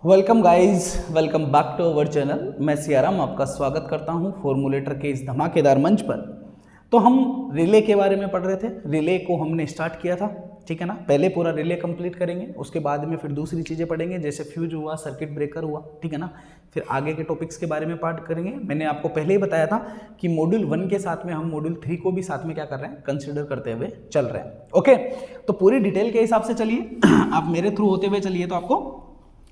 Welcome guys, welcome back to our channel. मैं सियाराम आपका स्वागत करता हूं फॉर्मूलेटर के इस धमाकेदार मंच पर। तो हम रिले के बारे में पढ़ रहे थे। रिले को हमने स्टार्ट किया था, ठीक है ना। पहले पूरा रिले कंप्लीट करेंगे, उसके बाद में फिर दूसरी चीज़ें पढ़ेंगे, जैसे फ्यूज हुआ, सर्किट ब्रेकर हुआ, ठीक है ना। फिर आगे के टॉपिक्स के बारे में पार्ट करेंगे। मैंने आपको पहले ही बताया था कि मॉड्यूल 1 के साथ में हम मॉड्यूल 3 को भी साथ में क्या कर रहे हैं, कंसिडर करते हुए चल रहे हैं। ओके, तो पूरी डिटेल के हिसाब से चलिए आप मेरे थ्रू होते हुए चलिए तो आपको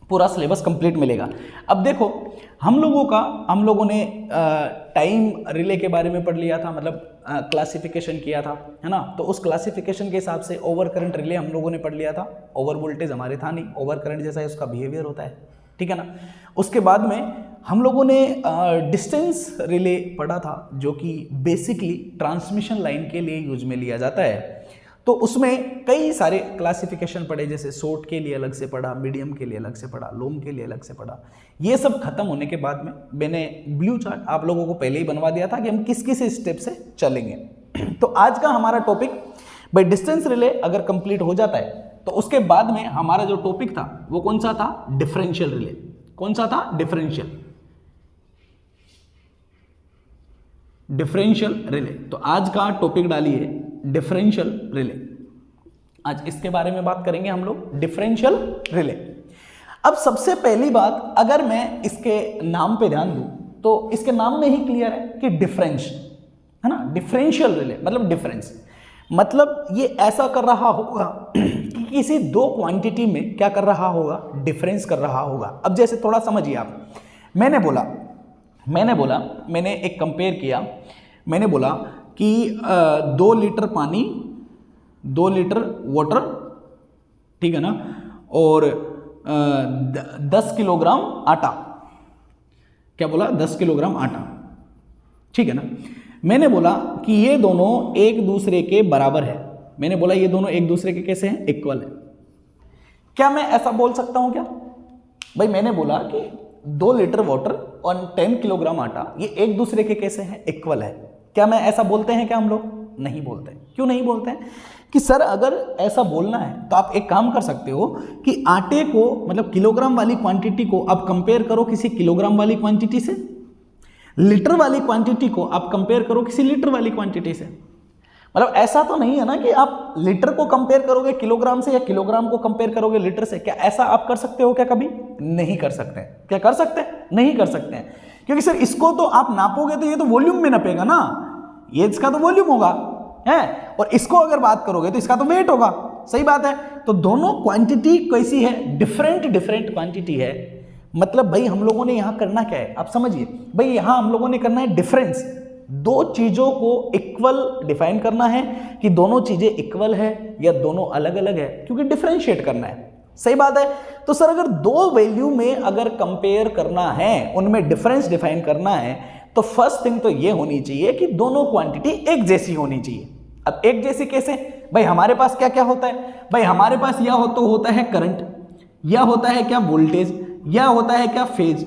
पूरा सिलेबस कंप्लीट मिलेगा। अब देखो, हम लोगों ने टाइम रिले के बारे में पढ़ लिया था, मतलब क्लासिफिकेशन किया था, है ना। तो उस क्लासिफिकेशन के हिसाब से ओवर करंट रिले हम लोगों ने पढ़ लिया था। ओवर वोल्टेज हमारे था नहीं, ओवर करंट जैसा है उसका बिहेवियर होता है, ठीक है ना। उसके बाद में हम लोगों ने डिस्टेंस रिले पढ़ा था, जो कि बेसिकली ट्रांसमिशन लाइन के लिए यूज में लिया जाता है। तो उसमें कई सारे क्लासिफिकेशन पढ़े, जैसे शॉर्ट के लिए अलग से पढ़ा, मीडियम के लिए अलग से पढ़ा, लॉन्ग के लिए अलग से पढ़ा। ये सब खत्म होने के बाद में मैंने ब्लू चार्ट आप लोगों को पहले ही बनवा दिया था कि हम किस किस स्टेप से चलेंगे। तो आज का हमारा टॉपिक भाई डिस्टेंस रिले अगर कंप्लीट हो जाता है तो उसके बाद में हमारा जो टॉपिक था वो कौन सा था, डिफरेंशियल रिले। कौन सा था, डिफरेंशियल रिले। तो आज का टॉपिक डालिए डिफरेंशियल रिले। आज इसके बारे में बात करेंगे हम लोग, डिफरेंशियल रिले। अब सबसे पहली बात, अगर मैं इसके नाम पे ध्यान दूं तो इसके नाम में ही क्लियर है कि डिफरेंस, है ना। डिफरेंशियल रिले मतलब डिफरेंस, मतलब ये ऐसा कर रहा होगा कि किसी दो क्वांटिटी में क्या कर रहा होगा, डिफरेंस कर रहा होगा। अब जैसे थोड़ा समझिए आप, मैंने एक कंपेयर किया। मैंने बोला कि 2 लीटर पानी, 2 लीटर वाटर, ठीक है ना, और 10 किलोग्राम आटा। क्या बोला, 10 किलोग्राम आटा, ठीक है ना। मैंने बोला कि ये दोनों एक दूसरे के बराबर है। मैंने बोला ये दोनों एक दूसरे के कैसे हैं, इक्वल है। क्या मैं ऐसा बोल सकता हूं क्या भाई? मैंने बोला कि 2 लीटर वाटर और 10 किलोग्राम आटा ये एक दूसरे के कैसे हैं, इक्वल है। क्या मैं ऐसा बोलते हैं क्या हम लोग? नहीं बोलते। क्यों नहीं बोलते हैं? कि सर अगर ऐसा बोलना है तो आप एक काम कर सकते हो कि आटे को, मतलब किलोग्राम वाली क्वांटिटी को आप कंपेयर करो किसी किलोग्राम वाली क्वांटिटी से, लीटर वाली क्वांटिटी को आप कंपेयर करो किसी लीटर वाली क्वांटिटी से। मतलब ऐसा तो नहीं है ना कि आप लीटर को कंपेयर करोगे किलोग्राम से या किलोग्राम को कंपेयर करोगे लीटर से। क्या ऐसा आप कर सकते हो क्या कभी? नहीं कर सकते। क्या कर सकते हैं? नहीं कर सकते हैं, क्योंकि सर इसको तो आप नापोगे तो ये तो वॉल्यूम में नापेगा ना, ये इसका तो वॉल्यूम होगा, है। और इसको अगर बात करोगे तो इसका तो वेट होगा। सही बात है। तो दोनों क्वांटिटी कैसी है, डिफरेंट क्वांटिटी है। मतलब भाई हम लोगों ने यहां करना क्या है, आप समझिए भाई। यहां हम लोगों ने करना है डिफरेंस, दो चीजों को इक्वल डिफाइन करना है कि दोनों चीजें इक्वल है या दोनों अलग अलग है, क्योंकि डिफरेंशिएट करना है। सही बात है। तो सर अगर दो वैल्यू में अगर कंपेयर करना है, उनमें डिफरेंस डिफाइन करना है, तो फर्स्ट थिंग तो ये होनी चाहिए कि दोनों क्वांटिटी एक जैसी होनी चाहिए। अब एक जैसी कैसे भाई? हमारे पास क्या क्या होता है भाई? हमारे पास या होता है करंट, या होता है क्या वोल्टेज, या होता है क्या फेज।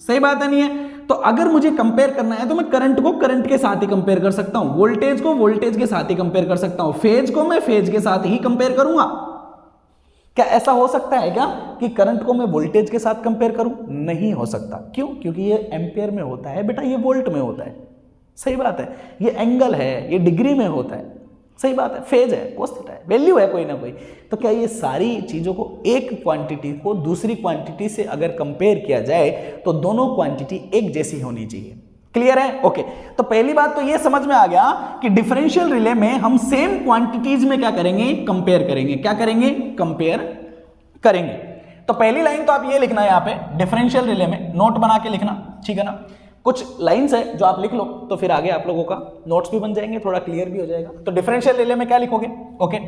सही बात है, नहीं है? तो अगर मुझे कंपेयर करना है तो मैं करंट को करंट के साथ ही कंपेयर कर सकता हूं, वोल्टेज को वोल्टेज के साथ ही कंपेयर कर सकता हूं, फेज को मैं फेज के साथ ही कंपेयर करूंगा। क्या ऐसा हो सकता है क्या कि करंट को मैं वोल्टेज के साथ कंपेयर करूं? नहीं हो सकता। क्यों? क्योंकि ये एम्पियर में होता है बेटा, ये वोल्ट में होता है। सही बात है। ये एंगल है, ये डिग्री में होता है। सही बात है। फेज है, कोस थीटा है, वैल्यू है कोई ना कोई। तो क्या ये सारी चीजों को, एक क्वांटिटी को दूसरी क्वांटिटी से अगर कंपेयर किया जाए तो दोनों क्वांटिटी एक जैसी होनी चाहिए। क्लियर है? ओके। तो पहली बात तो ये समझ में आ गया कि डिफरेंशियल रिले में हम सेम क्वांटिटीज में क्या करेंगे, कंपेयर करेंगे। क्या करेंगे? कंपेयर करेंगे। तो पहली लाइन तो आप ये लिखना है यहां पे डिफरेंशियल रिले में, नोट बना के लिखना, ठीक है ना। कुछ लाइंस है जो आप लिख लो तो फिर आगे आप लोगों का नोट्स भी बन जाएंगे, थोड़ा क्लियर भी हो जाएगा। तो डिफरेंशियल रिले में क्या लिखोगे? ओके,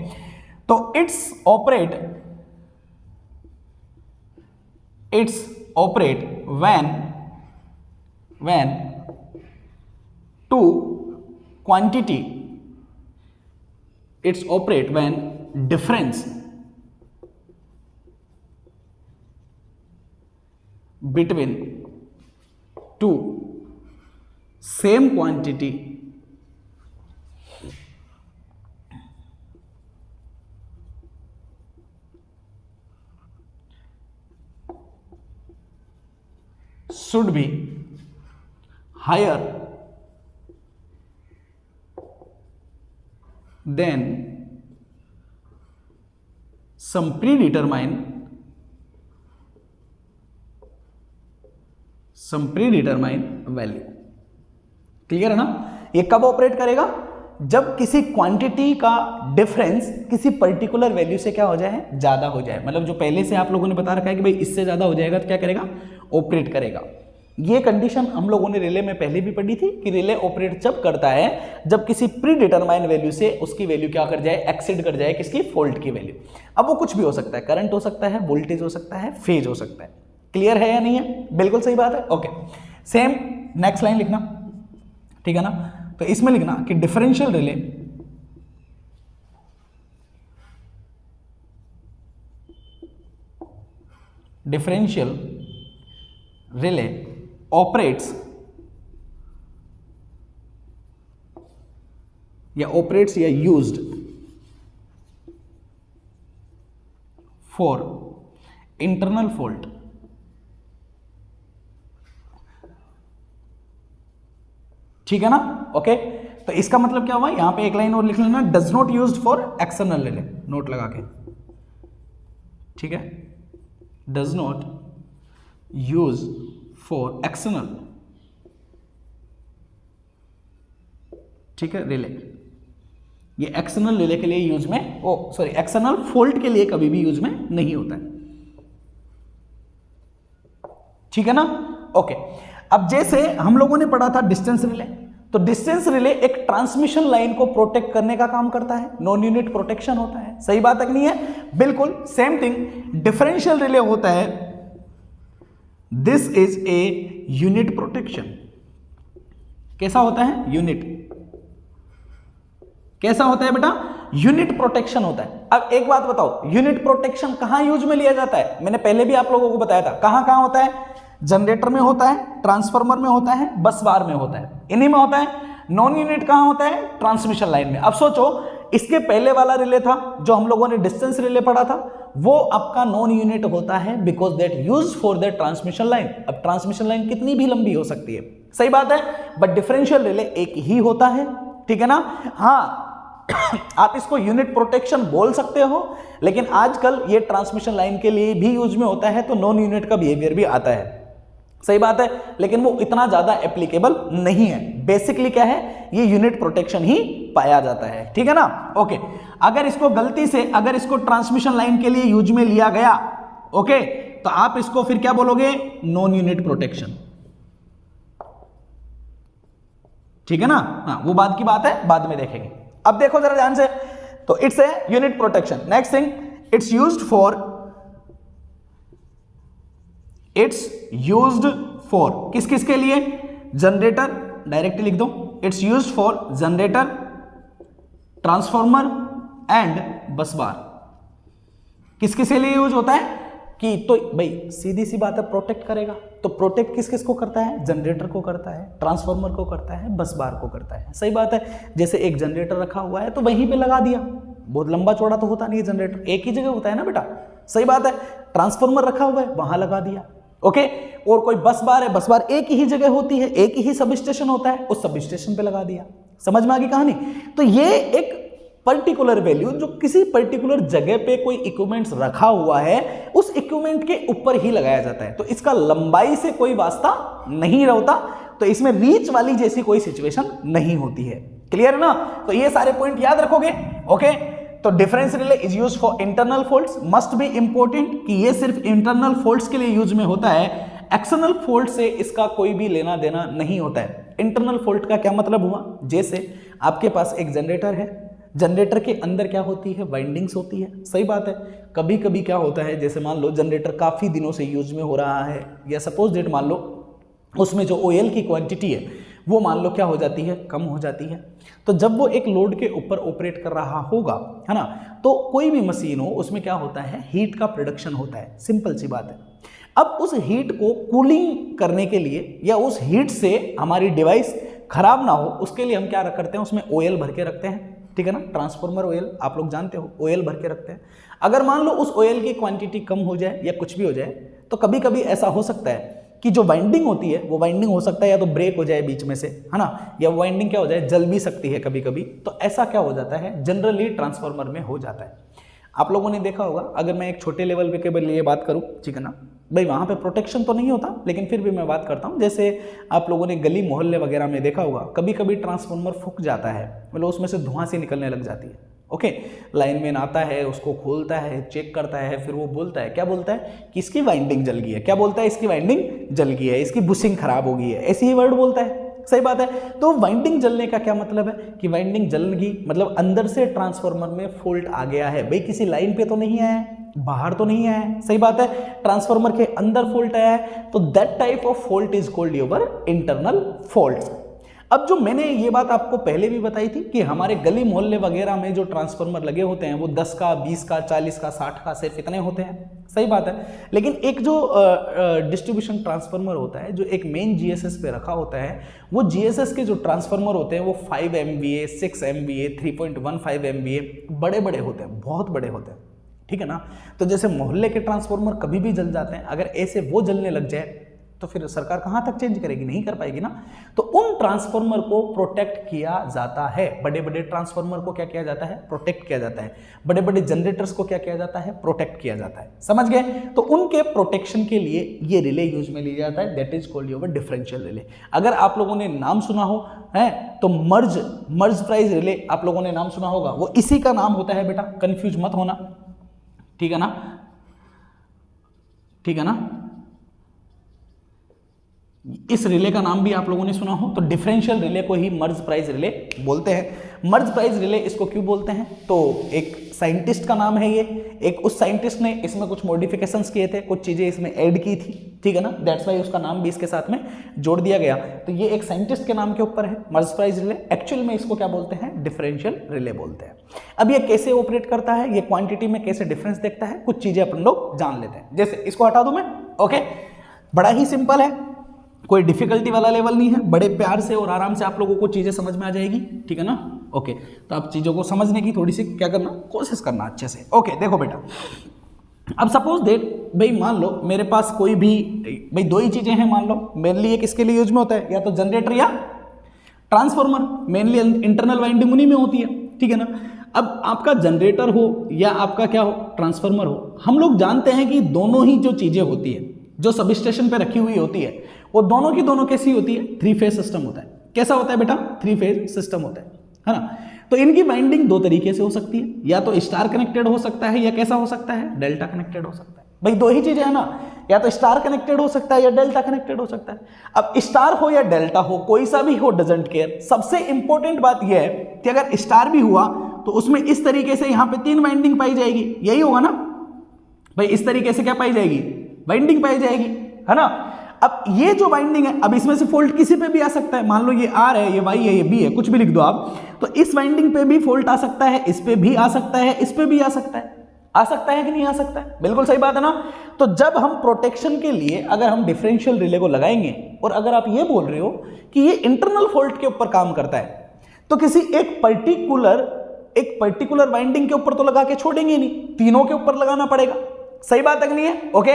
तो it's operate when two quantity, it's operate when difference between two same quantity should be higher than some predetermined value। Clear है ना? ये कब ऑपरेट करेगा? जब किसी क्वांटिटी का डिफरेंस किसी पर्टिकुलर वैल्यू से क्या हो जाए, ज्यादा हो जाए। मतलब जो पहले से आप लोगों ने बता रखा है कि भाई इससे ज्यादा हो जाएगा तो क्या करेगा, ऑपरेट करेगा। ये कंडीशन हम लोगों ने रिले में पहले भी पढ़ी थी कि रिले ऑपरेट जब करता है जब किसी प्री डिटरमाइन वैल्यू से उसकी वैल्यू क्या कर जाए, एक्सीड कर जाए किसकी, फॉल्ट की वैल्यू। अब वो कुछ भी हो सकता है, करंट हो सकता है, वोल्टेज हो सकता है, फेज हो सकता है। क्लियर है या नहीं है? बिल्कुल सही बात है। ओके, सेम नेक्स्ट लाइन लिखना, ठीक है ना? तो इसमें लिखना कि डिफरेंशियल रिले ऑपरेट्स या यूज्ड फॉर इंटरनल फॉल्ट। ठीक है ना? ओके, तो इसका मतलब क्या हुआ, यहां पे एक लाइन और लिख लेना, does not used for external relay, note लगा के। ठीक है, does not use for external, ठीक है, रिले। ये एक्सटर्नल रिले के लिए यूज में, एक्सटर्नल फॉल्ट के लिए कभी भी यूज में नहीं होता है। ठीक है ना? ओके, अब जैसे हम लोगों ने पढ़ा था डिस्टेंस रिले, तो डिस्टेंस रिले एक ट्रांसमिशन लाइन को प्रोटेक्ट करने का काम करता है, नॉन यूनिट प्रोटेक्शन होता है। सही बात है कि नहीं है? बिल्कुल सेम थिंग डिफरेंशियल रिले होता है, this is a unit protection. कैसा होता है? यूनिट। कैसा होता है बेटा? यूनिट प्रोटेक्शन होता है। अब एक बात बताओ, यूनिट प्रोटेक्शन कहां यूज में लिया जाता है? मैंने पहले भी आप लोगों को बताया था, कहां कहां होता है? जनरेटर में होता है, ट्रांसफार्मर में होता है, बस बार में होता है, इन्हीं में होता है। नॉन यूनिट कहां होता है? ट्रांसमिशन लाइन में। अब सोचो, इसके पहले वाला रिले था जो हम लोगों ने डिस्टेंस रिले पढ़ा था, वो आपका नॉन यूनिट होता है because that use for the transmission line. अब ट्रांसमिशन लाइन कितनी भी लंबी हो सकती है, सही बात है, बट डिफरेंशियल रिले एक ही होता है। ठीक है ना? हाँ, आप इसको यूनिट प्रोटेक्शन बोल सकते हो, लेकिन आजकल ये ट्रांसमिशन लाइन के लिए भी यूज में होता है, तो नॉन यूनिट का बिहेवियर भी आता है। सही बात है, लेकिन वो इतना ज्यादा एप्लीकेबल नहीं है। बेसिकली क्या है, ये यूनिट प्रोटेक्शन ही पाया जाता है। ठीक है ना? ओके, अगर इसको गलती से अगर इसको ट्रांसमिशन लाइन के लिए यूज में लिया गया, ओके, तो आप इसको फिर क्या बोलोगे? Non unit protection. ठीक है ना? हाँ, वो बाद की बात है, बाद में देखेंगे। अब देखो जरा ध्यान से, तो it's a unit protection. Next thing, it's used for किस किस के लिए? जनरेटर, डायरेक्टली लिख दो, it's used for generator, transformer and बस बार। किस किस के लिए यूज होता है? कि तो भाई सीधी सी बात है, प्रोटेक्ट करेगा, तो प्रोटेक्ट किस किस को करता है? जनरेटर को करता है, ट्रांसफार्मर को करता है, बस बार को करता है। सही बात है, जैसे एक जनरेटर रखा हुआ है तो वहीं पे लगा दिया, बहुत लंबा चौड़ा तो होता नहीं है जनरेटर, एक ही जगह होता है ना बेटा। सही बात है, ट्रांसफार्मर रखा हुआ है, वहां लगा दिया। ओके, और कोई बस बार है, बस बार एक ही जगह होती है, एक ही सब स्टेशन होता है, उस सब स्टेशन पे लगा दिया। समझ में आ गई कहानी? तो ये एक पर्टिकुलर वैल्यू जो किसी पर्टिकुलर जगह पे कोई इक्विपमेंट्स रखा हुआ है, उस इक्विपमेंट के ऊपर ही लगाया जाता है, तो इसका लंबाई से कोई वास्ता नहीं रहता, तो इसमें रीच वाली जैसी कोई सिचुएशन नहीं होती है। क्लियर है ना? तो ये सारे पॉइंट याद रखोगे। ओके, तो difference relay is use for internal faults, must be important कि ये सिर्फ इंटरनल फॉल्ट्स के लिए यूज में होता है, एक्सटर्नल फॉल्ट से इसका कोई भी लेना देना नहीं होता है। इंटरनल फॉल्ट का क्या मतलब हुआ? जैसे आपके पास एक जनरेटर है, जनरेटर के अंदर क्या होती है? वाइंडिंग्स होती है। सही बात है, कभी कभी क्या होता है, जैसे मान लो जनरेटर काफ़ी दिनों से यूज में हो रहा है, या सपोज डेट मान लो उसमें जो ऑयल की क्वांटिटी है वो मान लो क्या हो जाती है? कम हो जाती है। तो जब वो एक लोड के ऊपर ऑपरेट कर रहा होगा, है ना, तो कोई भी मशीन हो उसमें क्या होता है? हीट का प्रोडक्शन होता है, सिंपल सी बात है। अब उस हीट को कूलिंग करने के लिए या उस हीट से हमारी डिवाइस खराब ना हो, उसके लिए हम क्या करते हैं? उसमें ऑयल भर के रखते हैं। ठीक है ना? ट्रांसफार्मर ऑयल आप लोग जानते हो, ऑयल भर के रखते हैं। अगर मान लो उस ऑयल की क्वांटिटी कम हो जाए या कुछ भी हो जाए, तो कभी कभी ऐसा हो सकता है कि जो वाइंडिंग होती है वो वाइंडिंग हो सकता है या तो ब्रेक हो जाए बीच में से, है ना, या वाइंडिंग क्या हो जाए, जल भी सकती है कभी कभी। तो ऐसा क्या हो जाता है, जनरली ट्रांसफार्मर में हो जाता है। आप लोगों ने देखा होगा, अगर मैं एक छोटे लेवल पे के लिए बात करूं, ठीक है ना भाई, वहाँ पे प्रोटेक्शन तो नहीं होता, लेकिन फिर भी मैं बात करता हूँ। जैसे आप लोगों ने गली मोहल्ले वगैरह में देखा होगा, कभी कभी ट्रांसफार्मर फूक जाता है, मतलब उसमें से धुआं सी निकलने लग जाती है। ओके, लाइनमैन आता है, उसको खोलता है, चेक करता है, फिर वो बोलता है, क्या बोलता है कि इसकी वाइंडिंग जल गई है, क्या बोलता है, इसकी वाइंडिंग जल गई है, इसकी बुशिंग खराब हो गई है, ऐसी ही वर्ड बोलता है। सही बात है। तो वाइंडिंग जलने का क्या मतलब है कि वाइंडिंग जल गई मतलब अंदर से ट्रांसफार्मर में फॉल्ट आ गया है। भाई किसी लाइन पे तो नहीं आया है, बाहर तो नहीं आया है, सही बात है, ट्रांसफार्मर के अंदर फॉल्ट आया है, तो that type of fault is called your internal fault. अब जो मैंने ये बात आपको पहले भी बताई थी कि हमारे गली मोहल्ले वगैरह में जो ट्रांसफार्मर लगे होते हैं वो 10 का, 20 का, 40 का, 60 का सिर्फ इतने होते हैं, सही बात है। लेकिन एक जो डिस्ट्रीब्यूशन ट्रांसफार्मर होता है, जो एक मेन जीएसएस पे रखा होता है, वो जीएसएस के जो ट्रांसफार्मर होते हैं वो 5 MVA, 6 MVA, 3.15 MVA बड़े बड़े होते हैं, बहुत बड़े होते हैं, ठीक है ना। तो जैसे मोहल्ले के ट्रांसफार्मर कभी भी जल जाते हैं, अगर ऐसे वो जलने लग जाए तो फिर सरकार कहां तक चेंज करेगी, नहीं कर पाएगी ना। तो उन ट्रांसफार्मर को प्रोटेक्ट किया जाता है, बड़े बड़े ट्रांसफार्मर को क्या किया जाता है, प्रोटेक्ट किया जाता है, बड़े बड़े जनरेटर्स को क्या किया जाता है, प्रोटेक्ट किया जाता है, समझ गए। तो उनके प्रोटेक्शन के लिए ये रिले यूज में लिया जाता है, that is called your differential relay. अगर आप लोगों ने नाम सुना हो है तो मर्ज प्राइज रिले आप लोगों ने नाम सुना होगा, वो इसी का नाम होता है बेटा, कंफ्यूज मत होना, ठीक है ना, ठीक है ना। इस रिले का नाम भी आप लोगों ने सुना हो, तो डिफरेंशियल रिले को ही मर्ज प्राइज रिले बोलते हैं। मर्ज प्राइज रिले इसको क्यों बोलते हैं, तो एक साइंटिस्ट का नाम है ये, एक उस साइंटिस्ट ने इसमें कुछ मॉडिफिकेशंस किए थे, कुछ चीजें इसमें ऐड की थी, ठीक है ना, दैट्स वाई उसका नाम भी इसके साथ में जोड़ दिया गया। तो ये एक साइंटिस्ट के नाम के ऊपर है मर्ज प्राइज रिले, एक्चुअल में इसको क्या बोलते हैं, डिफरेंशियल रिले बोलते हैं। अब ये कैसे ऑपरेट करता है, ये क्वांटिटी में कैसे डिफरेंस देखता है, कुछ चीजें अपन लोग जान लेते हैं। जैसे इसको हटा दूं मैं, ओके, बड़ा ही सिंपल है, कोई डिफिकल्टी वाला लेवल नहीं है, बड़े प्यार से और आराम से आप लोगों को चीजें समझ में आ जाएगी, ठीक है ना। ओके, तो आप चीजों को समझने की थोड़ी सी क्या करना, कोशिश करना अच्छे से। ओके, देखो बेटा, अब सपोज दैट भाई मान लो मेरे पास कोई भी भाई दो ही चीजें हैं, मान लो मेनली एक इसके लिए यूज में होता है, या तो जनरेटर या ट्रांसफार्मर, मेनली इंटरनल वाइंडिंग उन्हीं में होती है, ठीक है ना। अब आपका जनरेटर हो या आपका क्या हो, ट्रांसफार्मर हो, हम लोग जानते हैं कि दोनों ही जो चीजें होती है, जो सब स्टेशन पे रखी हुई होती है, वो दोनों की दोनों कैसी होती है, 3 फेज सिस्टम होता है। कैसा होता है बेटा, 3 फेज सिस्टम होता है ना। तो इनकी बाइंडिंग दो तरीके से हो सकती है, या तो स्टार कनेक्टेड हो सकता है, या कैसा हो सकता है, डेल्टा कनेक्टेड हो सकता है। भाई दो ही चीजें है ना, या तो स्टार कनेक्टेड हो सकता है या डेल्टा कनेक्टेड हो सकता है। अब स्टार हो या डेल्टा हो, कोई सा भी हो, डजंट केयर। सबसे इंपॉर्टेंट बात यह है कि अगर स्टार भी हुआ तो उसमें इस तरीके से यहां पे 3 वाइंडिंग पाई जाएगी, यही होगा ना भाई, इस तरीके से क्या पाई जाएगी, वाइंडिंग पाई जाएगी, है ना। अब ये जो वाइंडिंग है, अब इसमें से फॉल्ट किसी पे भी आ सकता है, मान लो ये आर है, ये वाई है, ये बी है, कुछ भी लिख दो आप, तो इस वाइंडिंग पे भी फॉल्ट आ सकता है, इस पे भी आ सकता है, इस पे भी आ सकता है कि नहीं आ सकता है, बिल्कुल सही बात है ना। तो जब हम प्रोटेक्शन के लिए अगर हम डिफरेंशियल रिले को लगाएंगे, और अगर आप ये बोल रहे हो कि ये इंटरनल फॉल्ट के ऊपर काम करता है, तो किसी एक पर्टिकुलर वाइंडिंग के ऊपर तो लगा के छोड़ेंगे नहीं, तीनों के ऊपर लगाना पड़ेगा, सही बात है कि नहीं है। ओके,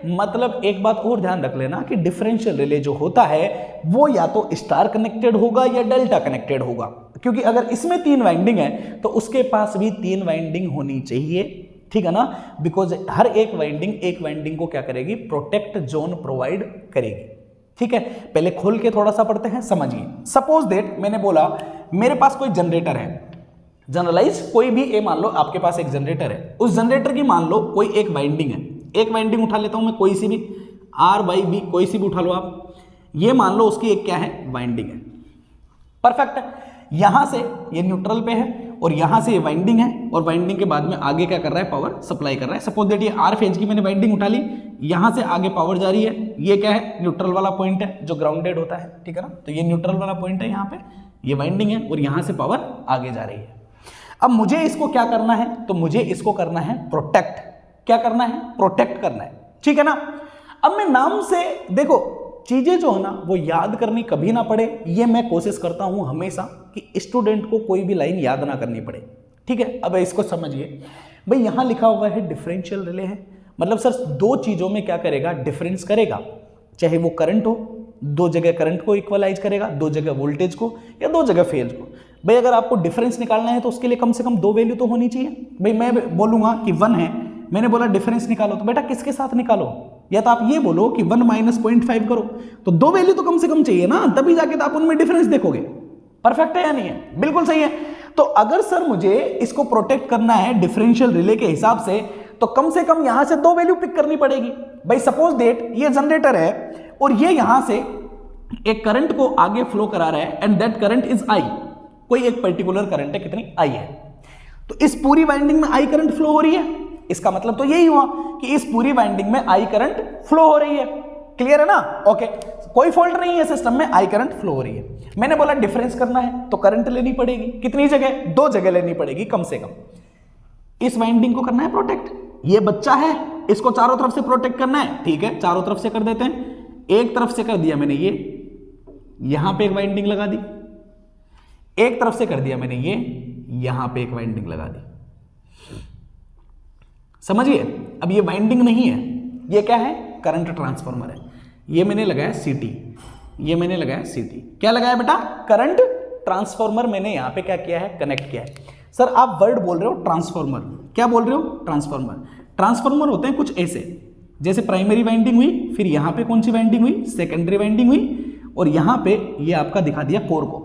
मतलब एक बात और ध्यान रख लेना कि डिफरेंशियल रिले जो होता है वो या तो स्टार कनेक्टेड होगा या डेल्टा कनेक्टेड होगा, क्योंकि अगर इसमें 3 वाइंडिंग है तो उसके पास भी 3 वाइंडिंग होनी चाहिए, ठीक है ना, बिकॉज हर एक वाइंडिंग को क्या करेगी, प्रोटेक्ट जोन प्रोवाइड करेगी, ठीक है। पहले खोल के थोड़ा सा पढ़ते हैं, समझिए। सपोज दैट मैंने बोला मेरे पास कोई जनरेटर है, जनरलाइज कोई भी ए, मान लो आपके पास एक जनरेटर है, उस जनरेटर की मान लो कोई एक वाइंडिंग है, एक वाइंडिंग उठा लेता हूं मैं, कोई सी भी आर बाई बी, कोई सी भी उठा लो आप, ये मान लो उसकी एक क्या है, वाइंडिंग है, परफेक्ट है। यहां से ये न्यूट्रल पे है और यहां से ये वाइंडिंग है, और वाइंडिंग के बाद में आगे क्या कर रहा है, पावर सप्लाई कर रहा है। सपोज दैट ये आर फेज की मैंने वाइंडिंग उठा ली, यहां से आगे पावर जा रही है, ये क्या है, न्यूट्रल वाला पॉइंट है जो ग्राउंडेड होता है, ठीक है ना। तो ये न्यूट्रल वाला पॉइंट है, यहाँ पे ये वाइंडिंग है और यहां से पावर आगे जा रही है। अब मुझे इसको क्या करना है, तो मुझे इसको करना है प्रोटेक्ट, क्या करना है, प्रोटेक्ट करना है, ठीक है ना। अब मैं नाम से देखो चीजें जो है ना वो याद करनी कभी ना पड़े, ये मैं कोशिश करता हूं हमेशा कि स्टूडेंट को कोई भी लाइन याद ना करनी पड़े, ठीक है। अब इसको समझिए भाई, यहां लिखा हुआ है डिफरेंशियल रिले है, मतलब सर दो चीजों में क्या करेगा, डिफरेंस करेगा, चाहे वो करंट हो, दो जगह करंट को इक्वलाइज करेगा, दो जगह वोल्टेज को, या दो जगह फेज को। भाई अगर आपको डिफरेंस निकालना है तो उसके लिए कम से कम दो वैल्यू तो होनी चाहिए। भाई मैं बोलूंगा कि 1 है, मैंने बोला डिफरेंस निकालो, तो बेटा किसके साथ निकालो? या तो आप ये बोलो कि 1 माइनस 0.5 करो, तो दो वैल्यू तो कम से कम चाहिए ना, तभी जाके तो आप उनमें डिफरेंस देखोगे। परफेक्ट है या नहीं है? बिल्कुल सही है। तो अगर सर मुझे इसको प्रोटेक्ट करना है डिफरेंशियल रिले के हिसाब से, तो कम से कम यहां से दो वैल्यू पिक करनी पड़ेगी। भाई सपोज दैट ये जनरेटर है और ये यहां से एक करंट को आगे फ्लो करा रहा है and that current is I. कोई एक पर्टिकुलर करंट है, कितनी? आई है। तो इस पूरी वाइंडिंग में आई करंट फ्लो हो रही है। इसका मतलब तो यही हुआ कि इस पूरी वाइंडिंग में आई करंट फ्लो हो रही है। क्लियर है ना? ओके, कोई फॉल्ट नहीं है सिस्टम में, आई करंट फ्लो हो रही है। मैंने बोला डिफरेंस करना है तो करंट लेनी पड़ेगी, कितनी जगह? दो जगह लेनी पड़ेगी कम से कम। इस वाइंडिंग को करना है प्रोटेक्ट, ये बच्चा है, इसको चारों तरफ से प्रोटेक्ट करना है। ठीक है, चारों तरफ से कर देते हैं। एक तरफ से कर दिया मैंने ये, यहां पे एक वाइंडिंग लगा दी। एक तरफ से कर दिया मैंने ये, यहां पे एक वाइंडिंग लगा दी। समझिए, अब ये वाइंडिंग नहीं है, ये क्या है? करंट ट्रांसफार्मर है। ये मैंने लगाया सीटी, ये मैंने लगाया सीटी। क्या लगाया बेटा? करंट ट्रांसफार्मर मैंने यहां पे क्या किया है? कनेक्ट किया है। सर आप वर्ड बोल रहे हो ट्रांसफार्मर, क्या बोल रहे हो? ट्रांसफार्मर। ट्रांसफार्मर होते हैं कुछ ऐसे, जैसे प्राइमरी वाइंडिंग हुई, फिर यहां पे कौन सी वाइंडिंग हुई? सेकेंडरी वाइंडिंग हुई, और यहां पे ये आपका दिखा दिया कोर को।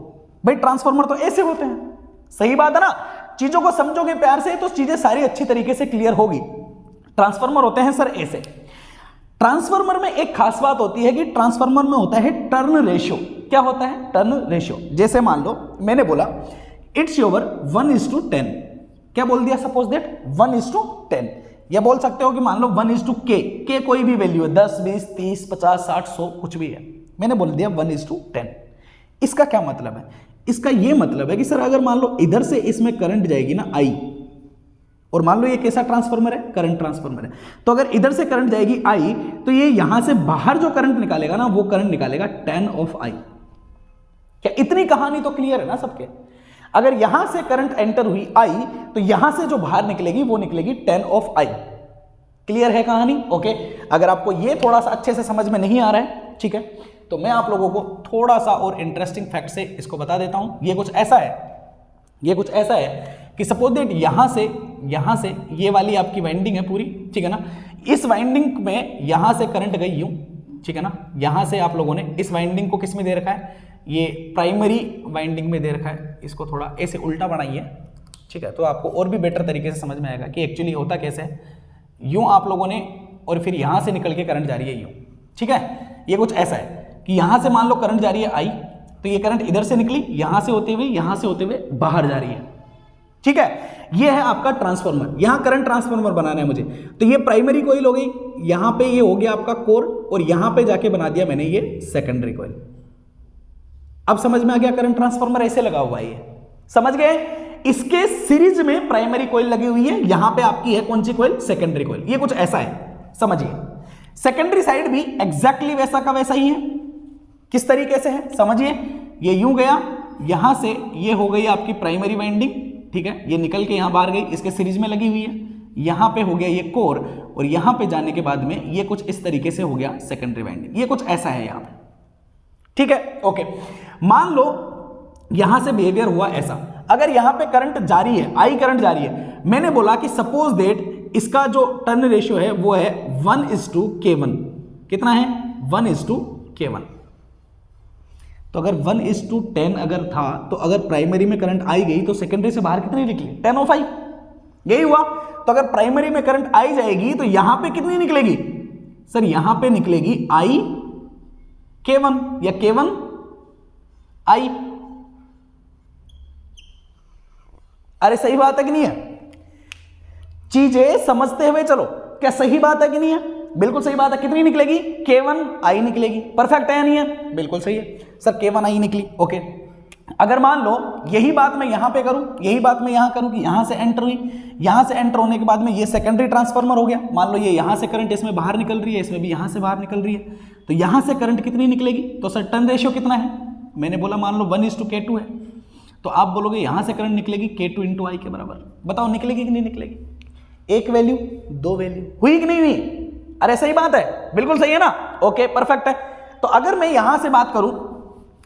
भाई ट्रांसफार्मर तो ऐसे होते हैं। सही बात है ना? चीजों को समझोगे प्यार से तो चीजें सारी अच्छी तरीके से क्लियर होगी। ट्रांसफार्मर होते हैं सर ऐसे। ट्रांसफार्मर में एक खास बात होती है कि ट्रांसफार्मर में होता है टर्न रेशियो। क्या होता है? Turn ratio. जैसे मान लो मैंने बोला इट्स योर 1:10, क्या बोल दिया? सपोज दैट 1:10, या बोल सकते हो कि मान लो 1:k, के कोई भी वैल्यू है, 10, 20, 30, 50, 60, 100 कुछ भी है, मैंने बोल दिया 1:10। इसका क्या मतलब है? इसका यह मतलब है कि सर अगर मान लो इधर से इसमें करंट जाएगी ना आई, और मान लो ये कैसा ट्रांसफार्मर है? करंट ट्रांसफार्मर है। तो अगर इधर से करंट जाएगी आई, तो ये यहां से बाहर जो करंट निकालेगा ना, वो करंट निकालेगा 10 ऑफ आई। क्या इतनी कहानी तो क्लियर है ना सबके? अगर यहां से करंट एंटर हुई आई, तो यहां से जो बाहर निकलेगी वो निकलेगी 10 ऑफ आई। क्लियर है कहानी? ओके। अगर आपको ये थोड़ा सा अच्छे से समझ में नहीं आ रहा है, ठीक है, तो मैं आप लोगों को थोड़ा सा और इंटरेस्टिंग फैक्ट से इसको बता देता हूं। ये कुछ ऐसा है, ये कुछ ऐसा है कि सपोज दैट यहां से ये वाली आपकी वाइंडिंग है पूरी, ठीक है ना। इस वाइंडिंग में यहां से करंट गई यूं, ठीक है ना। यहां से आप लोगों ने इस वाइंडिंग को किस में दे रखा है? ये प्राइमरी वाइंडिंग में दे रखा है। इसको थोड़ा ऐसे उल्टा बनाइए, ठीक है, तो आपको और भी बेटर तरीके से समझ में आएगा कि एक्चुअली होता कैसे है। यूं आप लोगों ने, और फिर यहां से निकल के करंट जा रही है यूं, ठीक है। ये कुछ ऐसा है कि यहां से मान लो करंट जा रही है आई, तो ये करंट इधर से निकली, यहां से होते हुए बाहर जा रही है, ठीक है। ये है आपका ट्रांसफार्मर। यहां करंट ट्रांसफार्मर बनाना है मुझे, तो ये प्राइमरी कॉइल हो गई, यहां पे ये हो गया आपका कोर, और यहां पे जाके बना दिया मैंने ये सेकेंडरी कॉइल। अब समझ में आ गया? करंट ट्रांसफार्मर ऐसे लगा हुआ है, ये समझ गए? इसके सीरीज में प्राइमरी कॉइल लगी हुई है, यहां पे आपकी है कौन सी कॉइल? Secondary coil. ये कुछ ऐसा है, समझिए। सेकेंडरी साइड भी एग्जैक्टली वैसा का वैसा ही है। किस तरीके से है समझिए। ये यूं गया, यहां से ये हो गई आपकी प्राइमरी वाइंडिंग, ठीक है, ये निकल के यहां बाहर गई, इसके सीरीज में लगी हुई है। यहां पे हो गया ये कोर, और यहां पे जाने के बाद में ये कुछ इस तरीके से हो गया सेकेंडरी वाइंडिंग। ये कुछ ऐसा है यहां पे, ठीक है, ओके। मान लो यहां से बिहेवियर हुआ ऐसा, अगर यहां पे करंट जारी है, आई करंट जारी है, मैंने बोला कि सपोज दैट इसका जो टर्न रेशियो है वो है 1:k1। कितना है? 1:k1। तो अगर 1:10 अगर था, तो अगर प्राइमरी में करंट आई गई तो सेकेंडरी से बाहर कितनी निकली? 10 ऑफ आई। यही हुआ। तो अगर प्राइमरी में करंट आई जाएगी तो यहां पे कितनी निकलेगी? सर यहां पे निकलेगी आई k1 या k1 आई। अरे सही बात है कि नहीं है? चीजें समझते हुए चलो, क्या सही बात है कि नहीं है? बिल्कुल सही बात है। कितनी निकलेगी? k1 आई निकलेगी। परफेक्ट है या नहीं है? बिल्कुल सही है सर, k1 आई निकली, ओके। अगर मान लो यही बात मैं यहां पे करूं, यही बात मैं यहां करूं कि यहां से एंटर हुई, यहां से एंटर होने के बाद में ये सेकेंडरी ट्रांसफार्मर हो गया। मान लो ये यहां से करंट इसमें बाहर निकल रही है, इसमें भी यहां से बाहर निकल रही है, तो यहां से करंट कितनी निकलेगी? तो सर टर्न रेशियो कितना है? मैंने बोला मान लो 1:k2 है, तो आप बोलोगे यहां से करंट निकलेगी k2 × i के बराबर। बताओ निकलेगी कि नहीं निकलेगी? एक वैल्यू, दो वैल्यू, हुई कि नहीं हुई? अरे सही बात है, बिल्कुल सही है ना, ओके परफेक्ट है। तो अगर मैं यहां से बात करूं,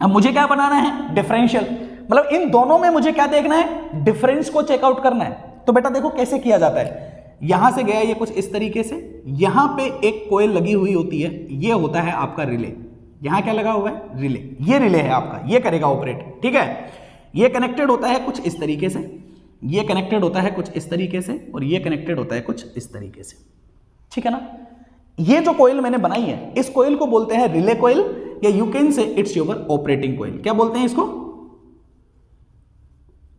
अब मुझे क्या बनाना है, डिफरेंशियल, मतलब इन दोनों में मुझे क्या देखना है, डिफरेंस को चेकआउट करना है। तो बेटा देखो कैसे किया जाता है, यहां से गया ये कुछ इस तरीके से, यहां पे एक कोयल लगी हुई होती है, ये होता है आपका रिले, यहां क्या लगा हुआ है, रिले, ये रिले है आपका, ये करेगा ऑपरेट, ठीक है। ये कनेक्टेड होता है कुछ इस तरीके से, ये कनेक्टेड होता है कुछ इस तरीके से, और ये कनेक्टेड होता है कुछ इस तरीके से, ठीक है ना। ये जो कोयल मैंने बनाई है, इस कोयल को बोलते हैं रिले कोयल, या you can say it's your operating coil. क्या बोलते हैं इसको,